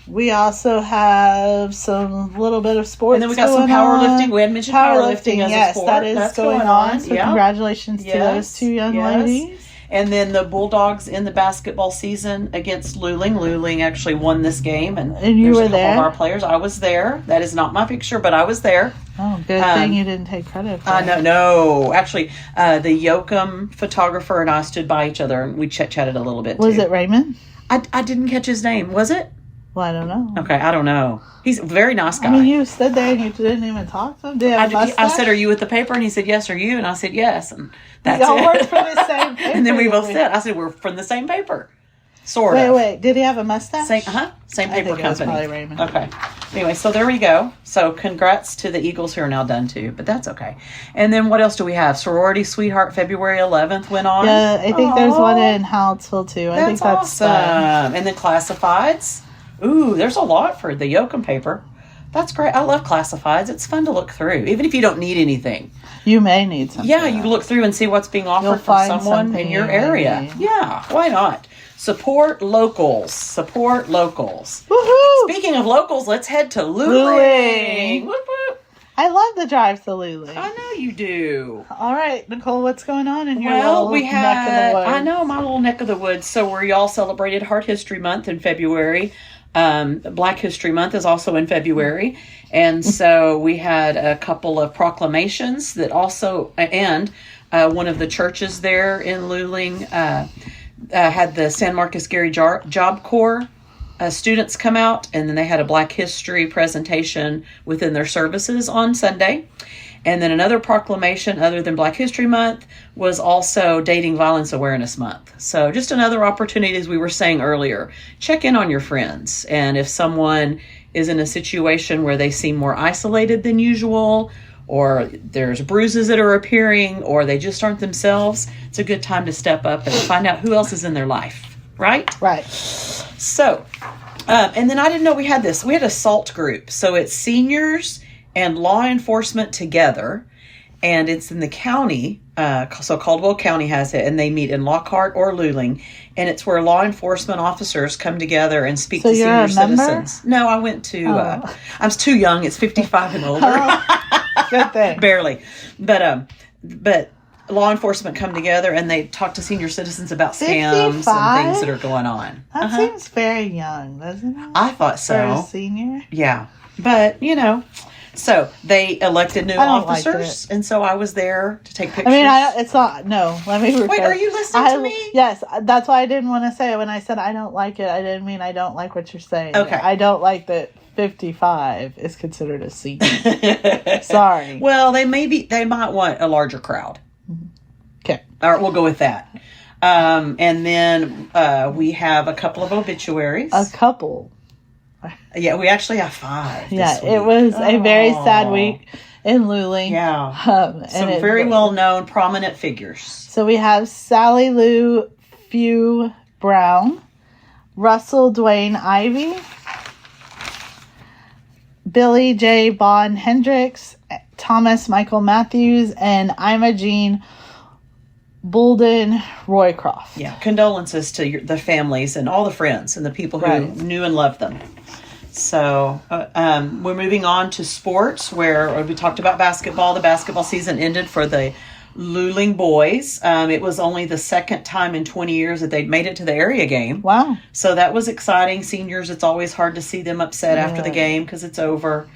Speaker 4: We also have some little bit of sports.
Speaker 5: And then we got some
Speaker 4: going on.
Speaker 5: powerlifting. We had mentioned powerlifting as
Speaker 4: yes,
Speaker 5: a sport.
Speaker 4: that is
Speaker 5: That's
Speaker 4: going on. So
Speaker 5: Yeah.
Speaker 4: congratulations to those two young ladies.
Speaker 5: And then the Bulldogs in the basketball season against Luling. Luling actually won this game, and
Speaker 4: you
Speaker 5: there's
Speaker 4: were
Speaker 5: a couple
Speaker 4: there?
Speaker 5: of our players. I was there. That is not my picture, but I was there.
Speaker 4: Oh, good thing you didn't take credit for it.
Speaker 5: No. Actually, the Yoakum photographer and I stood by each other, and we chatted a little bit.
Speaker 4: Was
Speaker 5: too.
Speaker 4: it Raymond?
Speaker 5: I didn't catch his name. Was it?
Speaker 4: Well, I don't know.
Speaker 5: Okay, I don't know. He's a very nice guy.
Speaker 4: I mean, you stood there and you didn't even talk to him. Did you have a
Speaker 5: I
Speaker 4: mustache?
Speaker 5: said, "Are you with the paper?" And he said, "Yes." Are you? And I said, "Yes." And that's
Speaker 4: Y'all
Speaker 5: it.
Speaker 4: work for the same paper.
Speaker 5: And then we both
Speaker 4: didn't
Speaker 5: said, "I said we're from the same paper, sort of."
Speaker 4: Wait. Did he have a mustache?
Speaker 5: Same
Speaker 4: I
Speaker 5: paper
Speaker 4: think it was
Speaker 5: company.
Speaker 4: probably Raymond.
Speaker 5: Okay. Anyway, so there we go. So congrats to the Eagles who are now done too, but that's okay. And then what else do we have? Sorority Sweetheart February 11th went on.
Speaker 4: Yeah, I think there's
Speaker 5: Aw,
Speaker 4: one in Hallettsville too. I think that's
Speaker 5: awesome.
Speaker 4: fun.
Speaker 5: And then classifieds. Ooh, there's a lot for the Yoakum paper. That's great. I love classifieds. It's fun to look through, even if you don't need anything.
Speaker 4: You may need something.
Speaker 5: Yeah, you look through and see what's being offered
Speaker 4: You'll
Speaker 5: from
Speaker 4: find
Speaker 5: someone
Speaker 4: something
Speaker 5: in your
Speaker 4: you
Speaker 5: area.
Speaker 4: need.
Speaker 5: Yeah, why not? Support locals. Support locals.
Speaker 4: Woohoo!
Speaker 5: Speaking of locals, let's head to Luling.
Speaker 4: Luling.
Speaker 5: Whoop, whoop.
Speaker 4: I love the drive to Luling.
Speaker 5: I know you do.
Speaker 4: All right, Nicole, what's going on in your
Speaker 5: Well,
Speaker 4: little
Speaker 5: we
Speaker 4: neck
Speaker 5: had,
Speaker 4: of the woods?
Speaker 5: I know, my little neck of the woods. So we all celebrated Heart History Month in February. Black History Month is also in February. And so we had a couple of proclamations that also, and one of the churches there in Luling had the San Marcos Gary Job Corps students come out, and then they had a Black History presentation within their services on Sunday. And then another proclamation other than Black History Month was also Dating Violence Awareness Month. So just another opportunity, as we were saying earlier, check in on your friends. And if someone is in a situation where they seem more isolated than usual, or there's bruises that are appearing, or they just aren't themselves, it's a good time to step up and find out who else is in their life, right?
Speaker 4: Right.
Speaker 5: So, and then I didn't know we had this. We had a SALT group. So it's seniors and law enforcement together, and it's in the county. So Caldwell County has it, and they meet in Lockhart or Luling, and it's where law enforcement officers come together and speak
Speaker 4: So
Speaker 5: to
Speaker 4: you're
Speaker 5: senior
Speaker 4: a member?
Speaker 5: citizens. No, I went to. I was too young. It's 55 and older.
Speaker 4: Good thing.
Speaker 5: Barely, but law enforcement come together and they talk to senior citizens about scams
Speaker 4: 55?
Speaker 5: and things that are going on.
Speaker 4: That seems very young, doesn't it?
Speaker 5: I thought
Speaker 4: For a
Speaker 5: so.
Speaker 4: senior?
Speaker 5: Yeah. But, So they elected new
Speaker 4: I don't like
Speaker 5: officers, and so I was there to take pictures.
Speaker 4: I mean, it's not. No, let me rephrase.
Speaker 5: Wait, are you listening to me?
Speaker 4: Yes, that's why I didn't want to say it. When I said I don't like it, I didn't mean I don't like what you're saying.
Speaker 5: Okay.
Speaker 4: I don't like that 55 is considered a senior. Sorry.
Speaker 5: Well, they might want a larger crowd.
Speaker 4: Okay.
Speaker 5: All right, we'll go with that. And then we have a couple of obituaries.
Speaker 4: A couple.
Speaker 5: Yeah, we actually have 5.
Speaker 4: Yeah, it was a very sad week in Luling.
Speaker 5: Yeah. Some
Speaker 4: and
Speaker 5: very well-known prominent figures.
Speaker 4: So we have Sally Lou Few Brown, Russell Dwayne Ivy, Billy J. Bond Hendricks, Thomas Michael Matthews, and Imogene Bolden Roycroft.
Speaker 5: Yeah, condolences to the families and all the friends and the people who knew and loved them. So we're moving on to sports, where we talked about basketball. The basketball season ended for the Luling boys. It was only the second time in 20 years that they'd made it to the area game.
Speaker 4: Wow.
Speaker 5: So that was exciting. Seniors, it's always hard to see them upset after the game because it's over.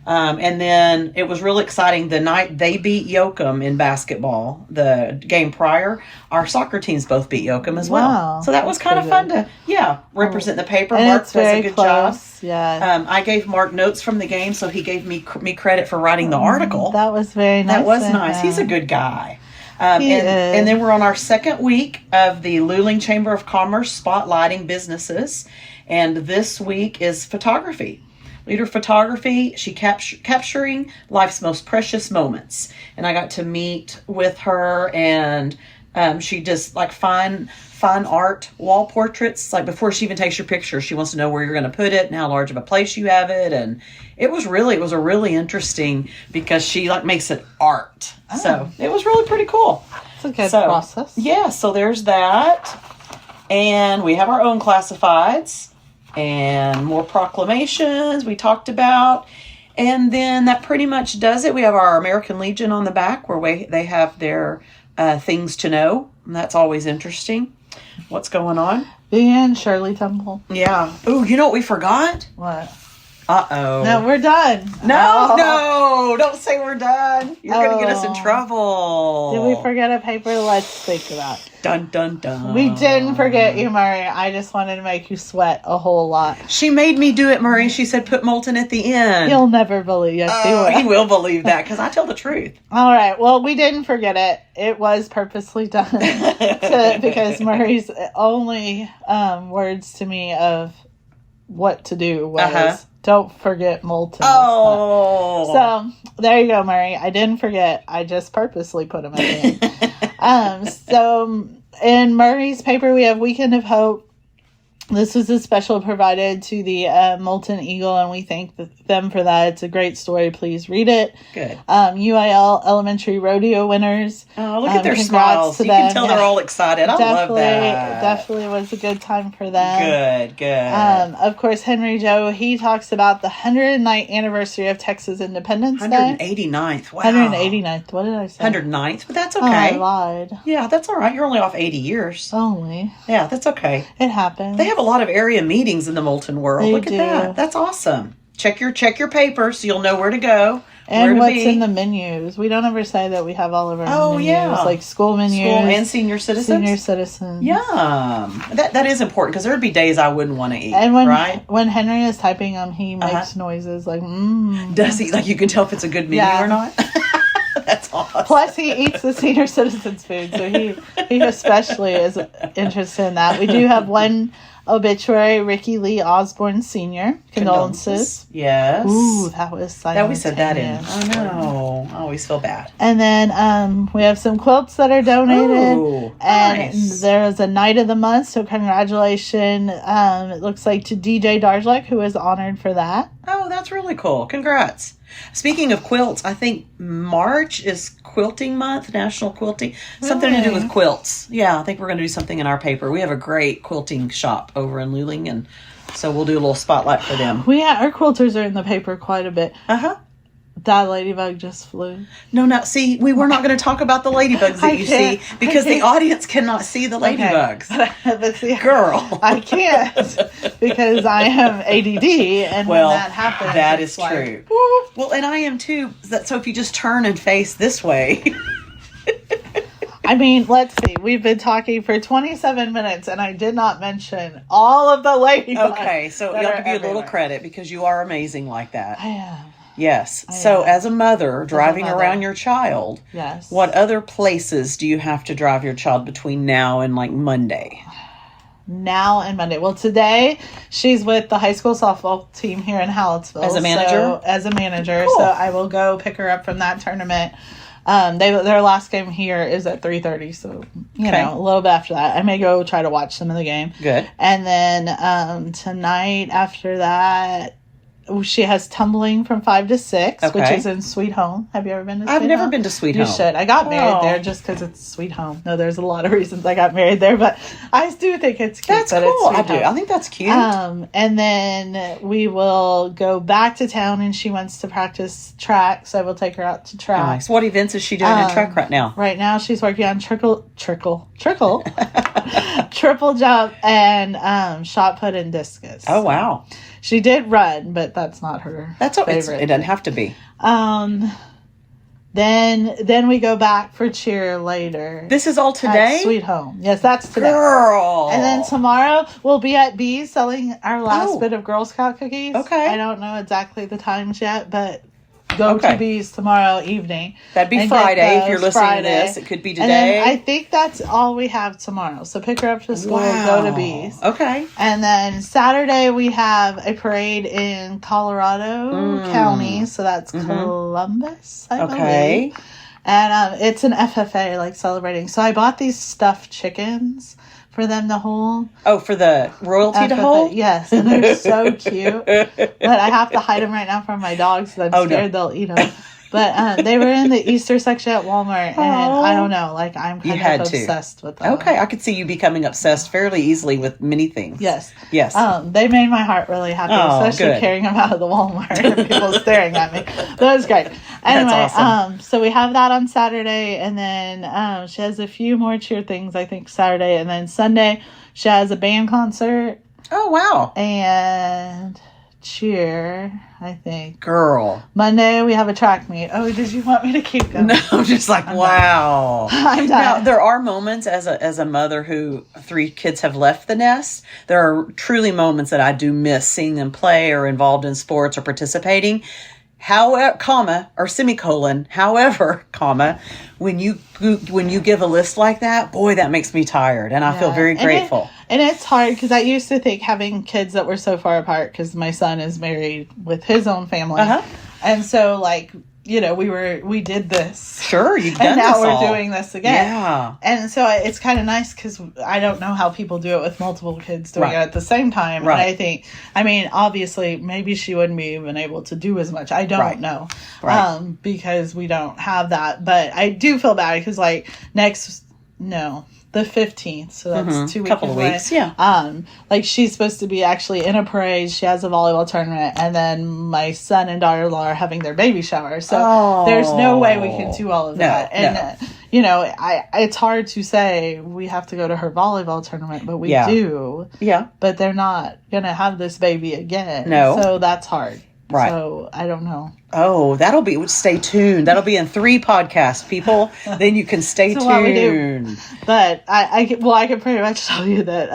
Speaker 5: And then it was really exciting. The night they beat Yoakum in basketball, the game prior, our soccer teams both beat Yoakum as well.
Speaker 4: Wow.
Speaker 5: So that was kind of fun to, represent the paper.
Speaker 4: And
Speaker 5: Mark
Speaker 4: it's
Speaker 5: does
Speaker 4: very
Speaker 5: a good
Speaker 4: close.
Speaker 5: job.
Speaker 4: Yeah.
Speaker 5: I gave Mark notes from the game, so he gave me credit for writing the article.
Speaker 4: That was very nice.
Speaker 5: That was nice. He's a good guy.
Speaker 4: He is.
Speaker 5: And then we're on our second week of the Luling Chamber of Commerce spotlighting businesses. And this week is photography. Leader of photography, she capturing life's most precious moments. And I got to meet with her, and she does like fine art wall portraits. Like before she even takes your picture, she wants to know where you're going to put it and how large of a place you have it. And it was a really interesting because she like makes it art. Oh. So it was really pretty cool.
Speaker 4: It's a good process.
Speaker 5: Yeah, so there's that. And we have our own classifieds. And more proclamations we talked about. And then that pretty much does it. We have our American Legion on the back where they have their things to know. And that's always interesting. What's going on?
Speaker 4: And Shirley Temple.
Speaker 5: Yeah. Ooh, you know what we forgot?
Speaker 4: What?
Speaker 5: Uh-oh.
Speaker 4: No, we're done.
Speaker 5: No, don't say we're done. You're going to get us in trouble.
Speaker 4: Did we forget a paper? Let's think about it.
Speaker 5: Dun, dun, dun.
Speaker 4: We didn't forget you, Murray. I just wanted to make you sweat a whole lot.
Speaker 5: She made me do it, Murray. She said put Moulton at the end.
Speaker 4: He'll never believe. Yes,
Speaker 5: he will believe that because I tell the truth.
Speaker 4: All right. Well, we didn't forget it. It was purposely done because Murray's only words to me of what to do was don't forget Moulton.
Speaker 5: Oh.
Speaker 4: So there you go, Murray. I didn't forget. I just purposely put him at the end. So in Murray's paper, we have Weekend of Hope. This was a special provided to the Moulton Eagle, and we thank them for that. It's a great story. Please read it.
Speaker 5: Good.
Speaker 4: UIL Elementary Rodeo winners.
Speaker 5: Oh, look at their smiles. You can tell they're all excited. I love that.
Speaker 4: Definitely was a good time for them.
Speaker 5: Good.
Speaker 4: Of course, Henry Joe, he talks about the 109th anniversary of Texas Independence Day.
Speaker 5: 189th. Wow.
Speaker 4: 189th. What did I say?
Speaker 5: 109th, but that's okay.
Speaker 4: Oh, I lied.
Speaker 5: Yeah, that's all right. You're only off 80 years.
Speaker 4: Only.
Speaker 5: Yeah, that's okay.
Speaker 4: It happens.
Speaker 5: They have a lot of area meetings in the Moulton world.
Speaker 4: They
Speaker 5: Look
Speaker 4: do.
Speaker 5: at that. That's awesome. Check your paper so you'll know where to go.
Speaker 4: And what's in the menus. We don't ever say that we have all of our menus.
Speaker 5: Yeah.
Speaker 4: Like school menus.
Speaker 5: School and senior citizens.
Speaker 4: Senior citizens.
Speaker 5: Yum. That is important because there would be days I wouldn't want to eat.
Speaker 4: And
Speaker 5: right?
Speaker 4: when Henry is typing them, he makes noises like,
Speaker 5: Does he? Like you can tell if it's a good menu or not? That's awesome.
Speaker 4: Plus, he eats the senior citizens food, so he especially is interested in that. We do have one obituary, Ricky Lee Osborne Sr. Condolences.
Speaker 5: Yes.
Speaker 4: Ooh, that was simultaneous.
Speaker 5: That we said that in. I know. I always feel bad.
Speaker 4: And then we have some quilts that are donated.
Speaker 5: Ooh,
Speaker 4: and
Speaker 5: nice.
Speaker 4: there's a Night of the Month, so congratulations. It looks like to DJ Darjlek, who was honored for that.
Speaker 5: Oh, that's really cool. Congrats. Speaking of quilts, I think March is quilting month, National Quilting. Something to do with quilts. Yeah, I think we're going to do something in our paper. We have a great quilting shop over in Luling, and so we'll do a little spotlight for them.
Speaker 4: Our quilters are in the paper quite a bit. That ladybug just flew.
Speaker 5: No. See, we were not going to talk about the ladybugs that you see because the audience cannot see the ladybugs.
Speaker 4: Okay. But see,
Speaker 5: Girl.
Speaker 4: I can't because I am ADD, and when that happens,
Speaker 5: that
Speaker 4: it's
Speaker 5: is
Speaker 4: like,
Speaker 5: true.
Speaker 4: woo.
Speaker 5: Well, and I am too. So if you just turn and face this way.
Speaker 4: I mean, let's see. We've been talking for 27 minutes, and I did not mention all of the ladybugs.
Speaker 5: Okay, so
Speaker 4: that
Speaker 5: I'll
Speaker 4: are
Speaker 5: give you a little
Speaker 4: everywhere.
Speaker 5: credit because you are amazing like that.
Speaker 4: I am.
Speaker 5: Yes. So as a mother driving
Speaker 4: mother.
Speaker 5: around your child,
Speaker 4: Yes.
Speaker 5: what other places do you have to drive your child between now and like Monday?
Speaker 4: Now and Monday. Well, today she's with the high school softball team here in Hallettsville.
Speaker 5: As a manager?
Speaker 4: So, as a manager.
Speaker 5: Cool.
Speaker 4: So I will go pick her up from that tournament. Their last game here is at 3:30, so you know, a little bit after that, I may go try to watch some of the game.
Speaker 5: Good.
Speaker 4: And then tonight after that, she has tumbling from 5 to 6, which is in Sweet Home. Have you ever been to Sweet Home?
Speaker 5: I've never been to Sweet Home.
Speaker 4: You should. I got married there just because it's Sweet Home. No, there's a lot of reasons I got married there, but I do think it's cute.
Speaker 5: That's
Speaker 4: that
Speaker 5: cool.
Speaker 4: It's Sweet
Speaker 5: I do.
Speaker 4: Home.
Speaker 5: I think that's cute.
Speaker 4: And then we will go back to town, and she wants to practice track, so I will take her out to track.
Speaker 5: Nice. What events is she doing in track right now?
Speaker 4: Right now, she's working on triple jump and shot put and discus.
Speaker 5: Oh, wow.
Speaker 4: She did run, but that's not her favorite.
Speaker 5: It doesn't have to be.
Speaker 4: Then we go back for cheer later.
Speaker 5: This is all today?
Speaker 4: At Sweet Home. Yes, that's today.
Speaker 5: Girl.
Speaker 4: And then tomorrow we'll be at B's selling our last bit of Girl Scout cookies.
Speaker 5: Okay.
Speaker 4: I don't know exactly the times yet, but go to B's tomorrow evening.
Speaker 5: That'd be Friday if you're listening to this. It could be today.
Speaker 4: And then I think that's all we have tomorrow. So pick her up to school and go to B's.
Speaker 5: Okay.
Speaker 4: And then Saturday we have a parade in Colorado County. So that's Columbus, I believe. And it's an FFA, like celebrating. So I bought these stuffed chickens for them to hold.
Speaker 5: Oh, for the royalty to hold?
Speaker 4: Yes, and they're so cute. But I have to hide them right now from my dogs because I'm scared they'll eat them. But they were in the Easter section at Walmart, and I don't know, like I'm kind of obsessed with them.
Speaker 5: Okay, I could see you becoming obsessed fairly easily with many things.
Speaker 4: Yes.
Speaker 5: Yes.
Speaker 4: They made my heart really happy, especially carrying them out of the Walmart and people staring at me. That was great. Anyway,
Speaker 5: That's awesome.
Speaker 4: So we have that on Saturday, and then she has a few more cheer things, I think, Saturday. And then Sunday, she has a band concert.
Speaker 5: Oh, wow.
Speaker 4: And cheer, I think.
Speaker 5: Girl.
Speaker 4: Monday, we have a track meet. Oh, did you want me to keep going?
Speaker 5: No, I'm just like, wow.
Speaker 4: I'm done.
Speaker 5: Now, there are moments as a mother who 3 kids have left the nest. There are truly moments that I do miss seeing them play or involved in sports or participating. However, comma, or semicolon, however, comma, when you give a list like that, boy, that makes me tired. And I feel very grateful.
Speaker 4: And it's hard because I used to think having kids that were so far apart, because my son is married with his own family. And so, like, you know, we did this.
Speaker 5: Sure, you've done
Speaker 4: and now
Speaker 5: this
Speaker 4: we're
Speaker 5: all.
Speaker 4: doing this again.
Speaker 5: Yeah.
Speaker 4: And so it's kind of nice because I don't know how people do it with multiple kids doing it at the same time.
Speaker 5: Right.
Speaker 4: And I think, I mean, obviously, maybe she wouldn't be even able to do as much. I don't know.
Speaker 5: Right.
Speaker 4: Because we don't have that. But I do feel bad because, like, the 15th, so that's 2 weeks.
Speaker 5: Couple of weeks, yeah.
Speaker 4: Like she's supposed to be actually in a parade. She has a volleyball tournament, and then my son and daughter-in-law are having their baby shower. So there's no way we can do all of that. And you know, it's hard to say we have to go to her volleyball tournament, but we do.
Speaker 5: Yeah.
Speaker 4: But they're not gonna have this baby again.
Speaker 5: No.
Speaker 4: So that's hard.
Speaker 5: Right.
Speaker 4: So I don't know.
Speaker 5: Oh, stay tuned. That'll be in 3 podcasts, people. Then you can stay tuned.
Speaker 4: But I can pretty much tell you that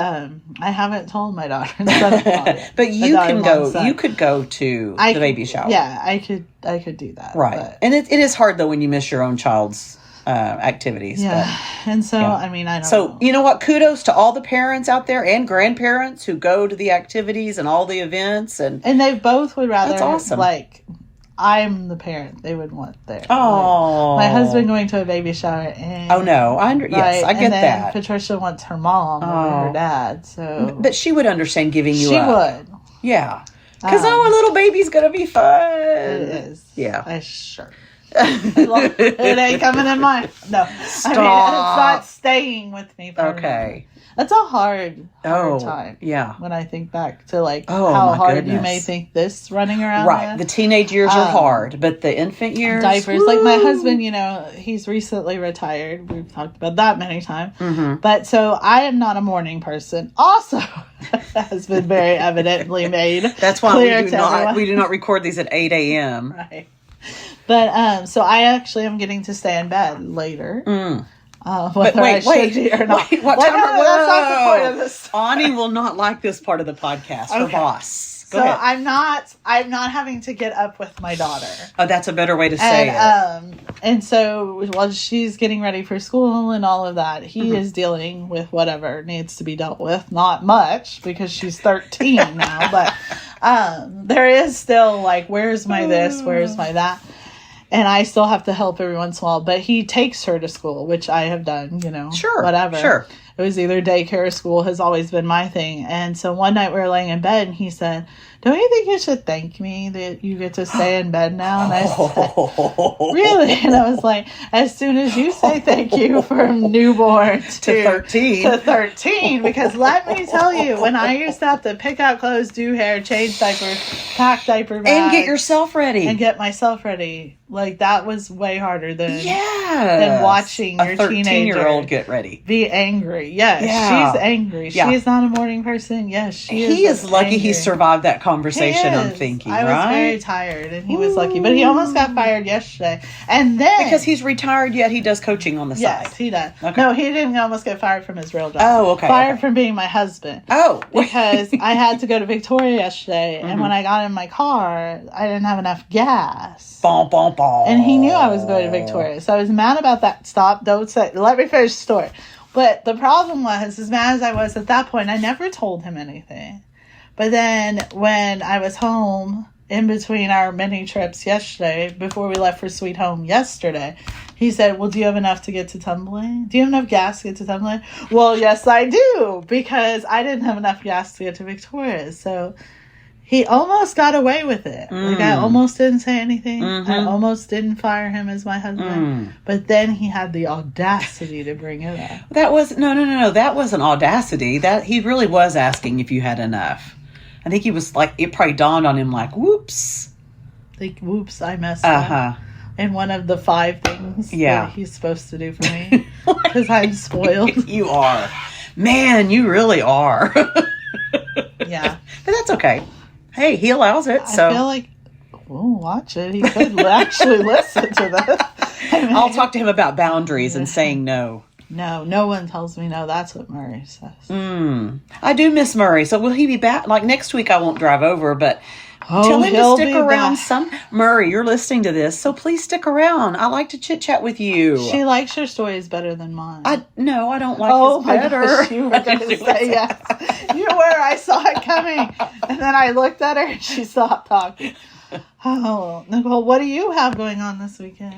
Speaker 4: I haven't told my daughter and son-in-law yet.
Speaker 5: But you can go. You could go to the baby shower.
Speaker 4: Yeah, I could do that.
Speaker 5: Right.
Speaker 4: But,
Speaker 5: and it is hard though when you miss your own child's activities.
Speaker 4: Yeah.
Speaker 5: But,
Speaker 4: and so I mean I don't know.
Speaker 5: So you know what? Kudos to all the parents out there and grandparents who go to the activities and all the events and
Speaker 4: they both would rather.
Speaker 5: That's awesome.
Speaker 4: Like I'm the parent they would want there.
Speaker 5: Oh,
Speaker 4: like, my husband going to a baby shower. And,
Speaker 5: oh no, yes, I get
Speaker 4: and then
Speaker 5: that.
Speaker 4: Patricia wants her mom over her dad. So,
Speaker 5: but she would understand giving you.
Speaker 4: She would.
Speaker 5: Yeah, because a little baby's gonna be fun.
Speaker 4: It is.
Speaker 5: Yeah,
Speaker 4: Sure. It ain't coming in mine. No.
Speaker 5: Stop.
Speaker 4: I mean, it's not staying with me.
Speaker 5: Okay.
Speaker 4: That's a hard time.
Speaker 5: Yeah.
Speaker 4: When I think back to like
Speaker 5: Oh,
Speaker 4: how
Speaker 5: my
Speaker 4: hard
Speaker 5: goodness.
Speaker 4: you may think this running around.
Speaker 5: Right. The teenage years are hard, but the infant years.
Speaker 4: Diapers. Like my husband, he's recently retired. We've talked about that many times.
Speaker 5: Mm-hmm.
Speaker 4: But so I am not a morning person. Also, has been very evidently made.
Speaker 5: That's why
Speaker 4: everyone.
Speaker 5: we do not record these at 8 a.m.
Speaker 4: Right. But so I actually am getting to stay in bed later. Whether I should do or not.
Speaker 5: Wait,
Speaker 4: Well, no, that's not the point of this.
Speaker 5: Ani will not like this part of the podcast. Her boss. Go
Speaker 4: so
Speaker 5: ahead.
Speaker 4: I'm not having to get up with my daughter.
Speaker 5: Oh, that's a better way to say it.
Speaker 4: And so while she's getting ready for school and all of that, he is dealing with whatever needs to be dealt with. Not much because she's 13 now, but there is still like, where's my this, where's my that? And I still have to help every once in a while. But he takes her to school, which I have done,
Speaker 5: Sure,
Speaker 4: whatever.
Speaker 5: Sure.
Speaker 4: It was either daycare or school has always been my thing. And so one night we were laying in bed and he said, don't you think you should thank me that you get to stay in bed now? And I said, really? And I was like, as soon as you say thank you from newborn to 13, because let me tell you, when I used to have to pick out clothes, do hair, change diapers, pack diaper bags.
Speaker 5: And get yourself ready.
Speaker 4: And get myself ready. Like, that was way harder than watching your
Speaker 5: a 13-year-old get ready.
Speaker 4: Be angry. Yes, she's angry.
Speaker 5: Yeah.
Speaker 4: She's not a morning person. Yes, she is.
Speaker 5: He is lucky
Speaker 4: angry.
Speaker 5: he survived that conversation, I'm thinking,
Speaker 4: I was
Speaker 5: right?
Speaker 4: very tired, and he was lucky. But he almost got fired yesterday. And then...
Speaker 5: Because he's retired, yet he does coaching on the side.
Speaker 4: Yes, he does.
Speaker 5: Okay.
Speaker 4: No, he didn't almost get fired from his real job.
Speaker 5: Oh, okay.
Speaker 4: Fired from being my husband.
Speaker 5: Oh.
Speaker 4: Because I had to go to Victoria yesterday, and when I got in my car, I didn't have enough gas.
Speaker 5: Bon, bon, bon.
Speaker 4: And he knew I was going to Victoria. So I was mad about that. Stop. Don't say. Let me finish the story. But the problem was, as mad as I was at that point, I never told him anything. But then when I was home in between our mini trips yesterday, before we left for Sweet Home yesterday, he said, well, do you have enough to get to Tumbling? Do you have enough gas to get to Tumbling? Well, yes, I do. Because I didn't have enough gas to get to Victoria. So... he almost got away with it. Like, I almost didn't say anything. I almost didn't fire him as my husband. But then he had the audacity to bring it up.
Speaker 5: That was... No. That wasn't audacity. That he really was asking if you had enough. I think he was like... It probably dawned on him like, whoops.
Speaker 4: Like, whoops, I messed up. And one of the 5 things that he's supposed to do for me. Because I'm spoiled.
Speaker 5: You are. Man, you really are.
Speaker 4: Yeah.
Speaker 5: But that's okay. Hey, he allows it, so...
Speaker 4: I feel like, we'll watch it. He could actually listen to this. I mean,
Speaker 5: I'll talk to him about boundaries and saying no.
Speaker 4: No one tells me no. That's what Murray says.
Speaker 5: I do miss Murray, so will he be back? Like, next week I won't drive over, but... tell him to
Speaker 4: he'll
Speaker 5: stick
Speaker 4: be
Speaker 5: around
Speaker 4: back.
Speaker 5: Murray, you're listening to this, so please stick around. I like to chit-chat with you.
Speaker 4: She likes your stories better than mine.
Speaker 5: No, I don't like his
Speaker 4: my
Speaker 5: better.
Speaker 4: gosh, you were going to say yes. You were. I saw it coming. And then I looked at her and she stopped talking. Oh, Nicole, what do you have going on this weekend?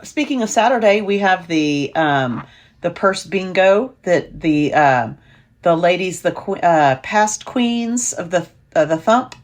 Speaker 5: Speaking of Saturday, we have the purse bingo that the ladies, past queens of the Thump.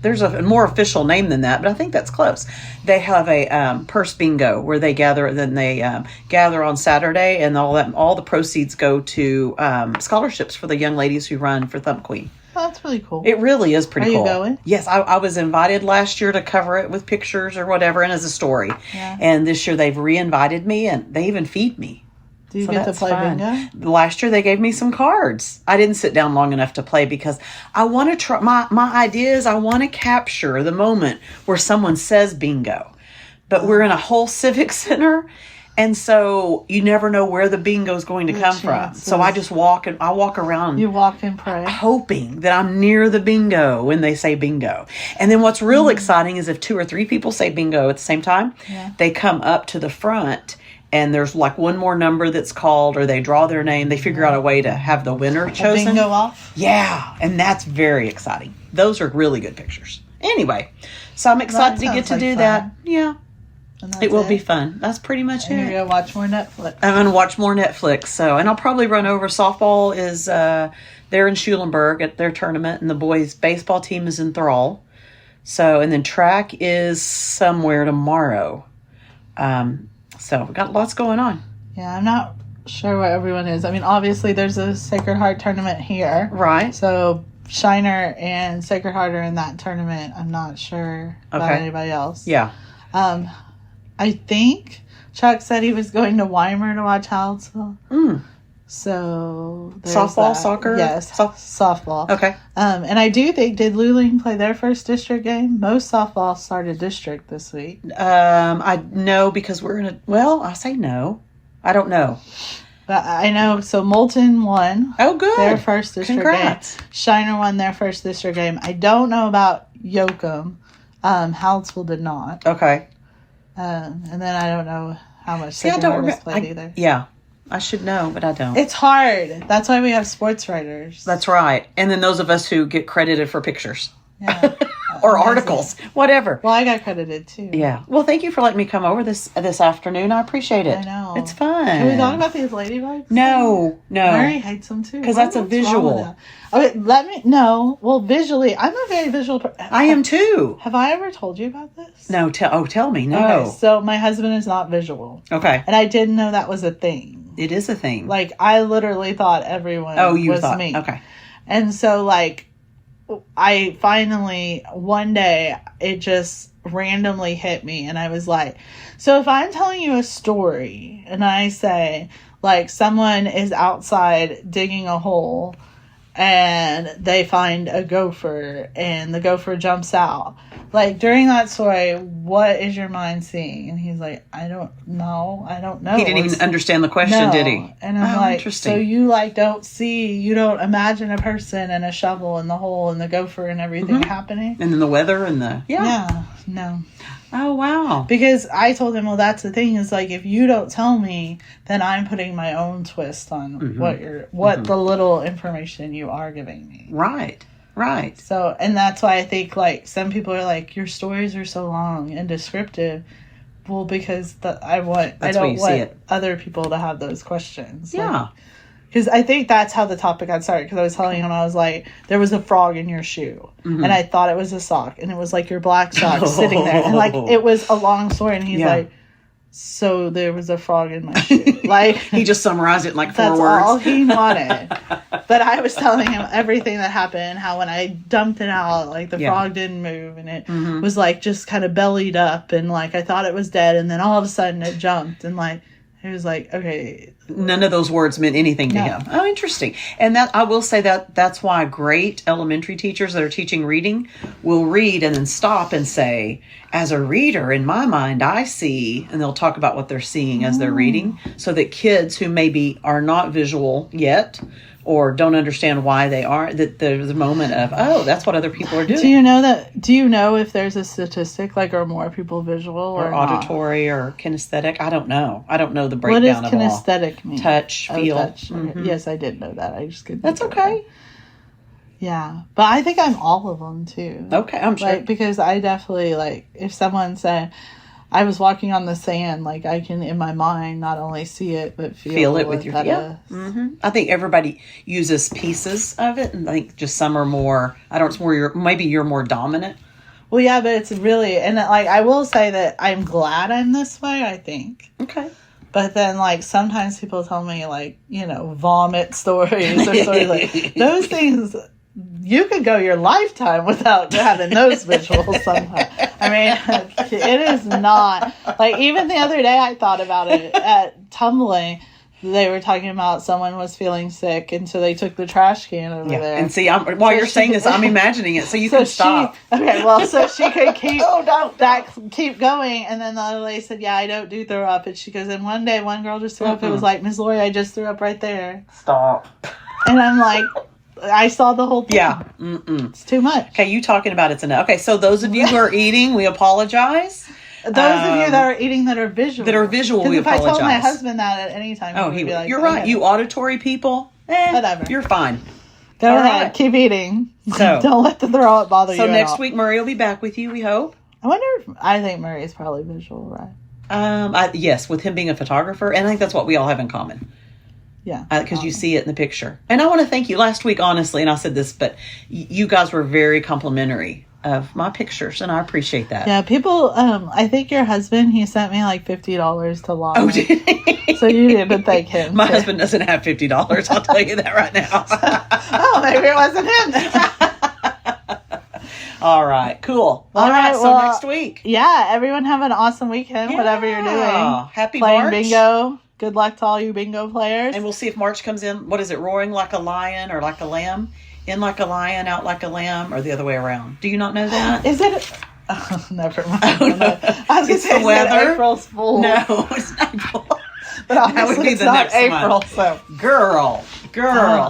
Speaker 5: There's a more official name than that, but I think that's close. They have a purse bingo where they gather. Then they gather on Saturday, and all the proceeds go to scholarships for the young ladies who run for Thump Queen.
Speaker 4: Oh, that's really cool.
Speaker 5: It really is pretty cool.
Speaker 4: Are you going?
Speaker 5: Yes, I was invited last year to cover it with pictures or whatever, and as a story.
Speaker 4: Yeah.
Speaker 5: And this year they've re-invited me, and they even feed me.
Speaker 4: Do you get to play bingo?
Speaker 5: Last year they gave me some cards. I didn't sit down long enough to play because I want to try. My idea is I want to capture the moment where someone says bingo, but we're in a whole civic center, and so you never know where the bingo is going to come from. So I just walk around.
Speaker 4: You walk and pray,
Speaker 5: hoping that I'm near the bingo when they say bingo. And then what's real exciting is if 2 or 3 people say bingo at the same time, they come up to the front. And there's like one more number that's called, or they draw their name. They figure out a way to have the winner chosen.
Speaker 4: Bingo off?
Speaker 5: Yeah, and that's very exciting. Those are really good pictures. Anyway, so I'm excited to get to do that. Yeah, it will be fun. That's pretty much it.
Speaker 4: You're going to watch more Netflix.
Speaker 5: I'm going to watch more Netflix. So, and I'll probably run over. Softball is they're in Schulenburg at their tournament, and the boys' baseball team is in Thrall. So, and then track is somewhere tomorrow. So we've got lots going on.
Speaker 4: Yeah, I'm not sure what everyone is. I mean, obviously there's a Sacred Heart tournament here.
Speaker 5: Right.
Speaker 4: So Shiner and Sacred Heart are in that tournament. I'm not sure about anybody else.
Speaker 5: Yeah.
Speaker 4: I think Chuck said he was going to Weimar to watch Hallettsville. So
Speaker 5: softball, soccer?
Speaker 4: Yes, softball.
Speaker 5: Okay.
Speaker 4: And I do think, did Luling play their first district game? Most softball started district this week.
Speaker 5: I know because we're in a, well, I say no. I don't know.
Speaker 4: But I know, so Moulton won.
Speaker 5: Oh, good.
Speaker 4: Their first district
Speaker 5: Congrats.
Speaker 4: game. Shiner won their first district game. I don't know about Yoakum. Hallettsville did not.
Speaker 5: Okay.
Speaker 4: And then I don't know how much
Speaker 5: See, I
Speaker 4: Sacred
Speaker 5: don't
Speaker 4: Heart has
Speaker 5: remember.
Speaker 4: played either.
Speaker 5: Yeah. I should know, but I don't.
Speaker 4: It's hard. That's why we have sports writers.
Speaker 5: That's right. And then those of us who get credited for pictures.
Speaker 4: Yeah.
Speaker 5: Or articles. Whatever.
Speaker 4: Well, I got credited too.
Speaker 5: Yeah. Well, thank you for letting me come over this afternoon. I appreciate it.
Speaker 4: I know.
Speaker 5: It's fun.
Speaker 4: Can we talk about these ladybugs?
Speaker 5: No.
Speaker 4: Mary hates them too.
Speaker 5: Because that's a visual.
Speaker 4: Okay, Well, visually, I'm a very visual person.
Speaker 5: I am too.
Speaker 4: Have I ever told you about this?
Speaker 5: No. Tell me. No.
Speaker 4: Okay, so my husband is not visual.
Speaker 5: Okay.
Speaker 4: And I didn't know that was a thing.
Speaker 5: It is a thing.
Speaker 4: Like, I literally thought everyone was me.
Speaker 5: Okay.
Speaker 4: And so, like, I finally, one day, it just randomly hit me. And I was like, so if I'm telling you a story and I say, like, someone is outside digging a hole and they find a gopher and the gopher jumps out. Like, during that story, what is your mind seeing? And he's like, I don't know.
Speaker 5: He didn't even understand the question, did he?
Speaker 4: And I'm like,
Speaker 5: interesting.
Speaker 4: so you, like, you don't imagine a person and a shovel in the hole and the gopher and everything happening?
Speaker 5: And then the weather and the...
Speaker 4: Yeah, no.
Speaker 5: Oh, wow.
Speaker 4: Because I told him, well, that's the thing, is like, if you don't tell me, then I'm putting my own twist on what the little information you are giving me.
Speaker 5: Right.
Speaker 4: So, and that's why I think, like, some people are like, your stories are so long and descriptive. Well, because I don't want other people to have those questions.
Speaker 5: Yeah.
Speaker 4: Because I think that's how the topic got started. Because I was telling him, I was like, there was a frog in your shoe. And I thought it was a sock. And it was like your black sock sitting there. And like, it was a long story. And he's like, so there was a frog in my shoe. Like,
Speaker 5: he just summarized it in like 4
Speaker 4: that's
Speaker 5: words.
Speaker 4: all he wanted. But I was telling him everything that happened, how when I dumped it out, like the frog didn't move and it was like just kind of bellied up and like I thought it was dead and then all of a sudden it jumped and like he was like, okay.
Speaker 5: None of those words meant anything to him. Oh, interesting. And that I will say that's why great elementary teachers that are teaching reading will read and then stop and say, as a reader, in my mind, I see, and they'll talk about what they're seeing as they're reading, so that kids who maybe are not visual yet or don't understand why they are, that there's a moment of, oh, that's what other people are doing.
Speaker 4: Do you know if there's a statistic, like, are more people visual or
Speaker 5: auditory
Speaker 4: not?
Speaker 5: or kinesthetic? I don't know. I don't know the breakdown of
Speaker 4: all. What does kinesthetic mean?
Speaker 5: Touch, feel.
Speaker 4: Touch. Okay. Yes, I did know that. I just couldn't.
Speaker 5: That's okay.
Speaker 4: Yeah, but I think I'm all of them too.
Speaker 5: Okay, I'm sure.
Speaker 4: Like, because I definitely, like, if someone said I was walking on the sand, like, I can in my mind not only see it but feel it with your
Speaker 5: I think everybody uses pieces of it, and I think just some are more. I don't. Maybe you're more dominant.
Speaker 4: Well, yeah, but it's really, and like I will say that I'm glad I'm this way. I think.
Speaker 5: Okay.
Speaker 4: But then, like, sometimes people tell me, like, vomit stories or stories like those things. You could go your lifetime without having those visuals somehow. I mean, it is not. Like, even the other day I thought about it at tumbling. They were talking about someone was feeling sick, and so they took the trash can over there.
Speaker 5: And see, while you're saying this, I'm imagining it, so you can stop.
Speaker 4: So she could keep keep going. And then the other lady said, yeah, I don't do throw up. And she goes, and one day, one girl just threw up. It was like, Miss Lori, I just threw up right there.
Speaker 5: Stop.
Speaker 4: And I'm like... I saw the whole thing.
Speaker 5: Yeah.
Speaker 4: It's too much.
Speaker 5: Okay, you talking about it's enough. Okay, so those of you who are eating, we apologize.
Speaker 4: Those of you that are eating that are visual.
Speaker 5: We
Speaker 4: if
Speaker 5: apologize.
Speaker 4: I told my husband that at any time, he'd be like,
Speaker 5: you're right. You auditory people,
Speaker 4: whatever.
Speaker 5: You're fine.
Speaker 4: Go ahead. Right. Keep eating.
Speaker 5: So,
Speaker 4: don't let the throw up bother you.
Speaker 5: So next week, Murray will be back with you, we hope.
Speaker 4: I think Murray is probably visual, right?
Speaker 5: Yes, with him being a photographer, and I think that's what we all have in common.
Speaker 4: Yeah.
Speaker 5: Because you see it in the picture. And I want to thank you last week, honestly, and I said this, but you guys were very complimentary of my pictures, and I appreciate that.
Speaker 4: Yeah, people, I think your husband, he sent me like $50 to Lana.
Speaker 5: Oh, did he?
Speaker 4: So you need to thank him.
Speaker 5: My husband doesn't have $50. I'll tell you that right now.
Speaker 4: Oh, maybe it wasn't him.
Speaker 5: All right, cool. All right, so next week.
Speaker 4: Yeah, everyone have an awesome weekend, whatever you're doing.
Speaker 5: Happy
Speaker 4: Playing
Speaker 5: March.
Speaker 4: bingo. Good luck to all you bingo players.
Speaker 5: And we'll see if March comes in. What is it, roaring like a lion or like a lamb? In like a lion, out like a lamb, or the other way around? Do you not know that?
Speaker 4: Is it? Oh, never mind.
Speaker 5: Oh, no.
Speaker 4: I was going to
Speaker 5: It's
Speaker 4: say
Speaker 5: the weather.
Speaker 4: April's Fool.
Speaker 5: No, it's not April.
Speaker 4: But obviously
Speaker 5: That would be
Speaker 4: it's
Speaker 5: the
Speaker 4: not
Speaker 5: next
Speaker 4: April,
Speaker 5: month.
Speaker 4: so.
Speaker 5: Girl.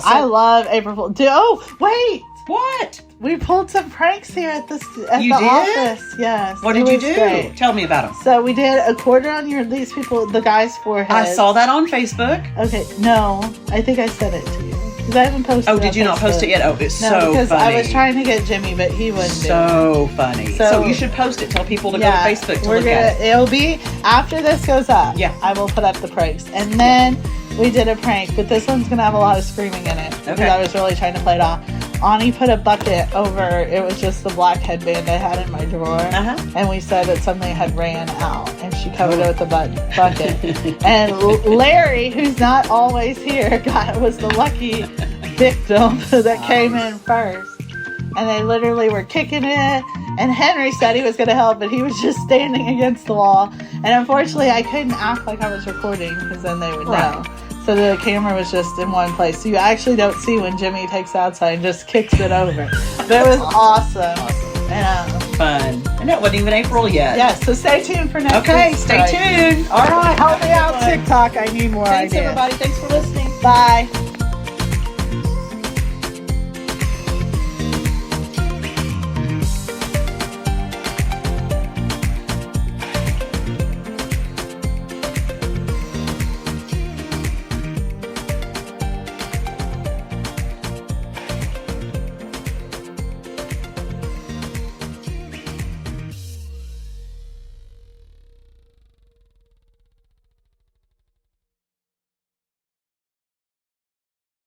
Speaker 4: I love April Fool. Oh, wait.
Speaker 5: What?
Speaker 4: We pulled some pranks here at the
Speaker 5: You did?
Speaker 4: office. Yes.
Speaker 5: What
Speaker 4: it
Speaker 5: did you
Speaker 4: was
Speaker 5: do?
Speaker 4: great.
Speaker 5: Tell me about them.
Speaker 4: So we did a quarter on these people, the guy's forehead.
Speaker 5: I saw that on Facebook.
Speaker 4: Okay, no, I think I sent it to you because I haven't posted.
Speaker 5: Oh, did you not post it yet? Oh, it's
Speaker 4: No,
Speaker 5: so
Speaker 4: because
Speaker 5: funny.
Speaker 4: I was trying to get Jimmy, but he wouldn't.
Speaker 5: So funny.
Speaker 4: So-
Speaker 5: So you should post it. Tell people to go to Facebook to look at it.
Speaker 4: It'll be after this goes up.
Speaker 5: Yeah.
Speaker 4: I will put up the pranks, and then we did a prank, but this one's gonna have a lot of screaming in it because
Speaker 5: Okay.
Speaker 4: I was really trying to play it off. Ani put a bucket over. It was just the black headband I had in my drawer, and we said that something had ran out, and she covered it with the bucket. And Larry, who's not always here, was the lucky victim that came in first. And they literally were kicking it. And Henry said he was going to help, but he was just standing against the wall. And unfortunately, I couldn't act like I was recording because then they would know. So the camera was just in one place. So you actually don't see when Jimmy takes it outside and just kicks it over. But it was awesome. And,
Speaker 5: Fun. And that wasn't even April yet.
Speaker 4: yeah, so stay tuned for next
Speaker 5: Okay,
Speaker 4: week's
Speaker 5: stay
Speaker 4: prank.
Speaker 5: tuned.
Speaker 4: All right, help me out, TikTok. I need more
Speaker 5: Thanks,
Speaker 4: ideas.
Speaker 5: everybody. Thanks for listening.
Speaker 4: Bye.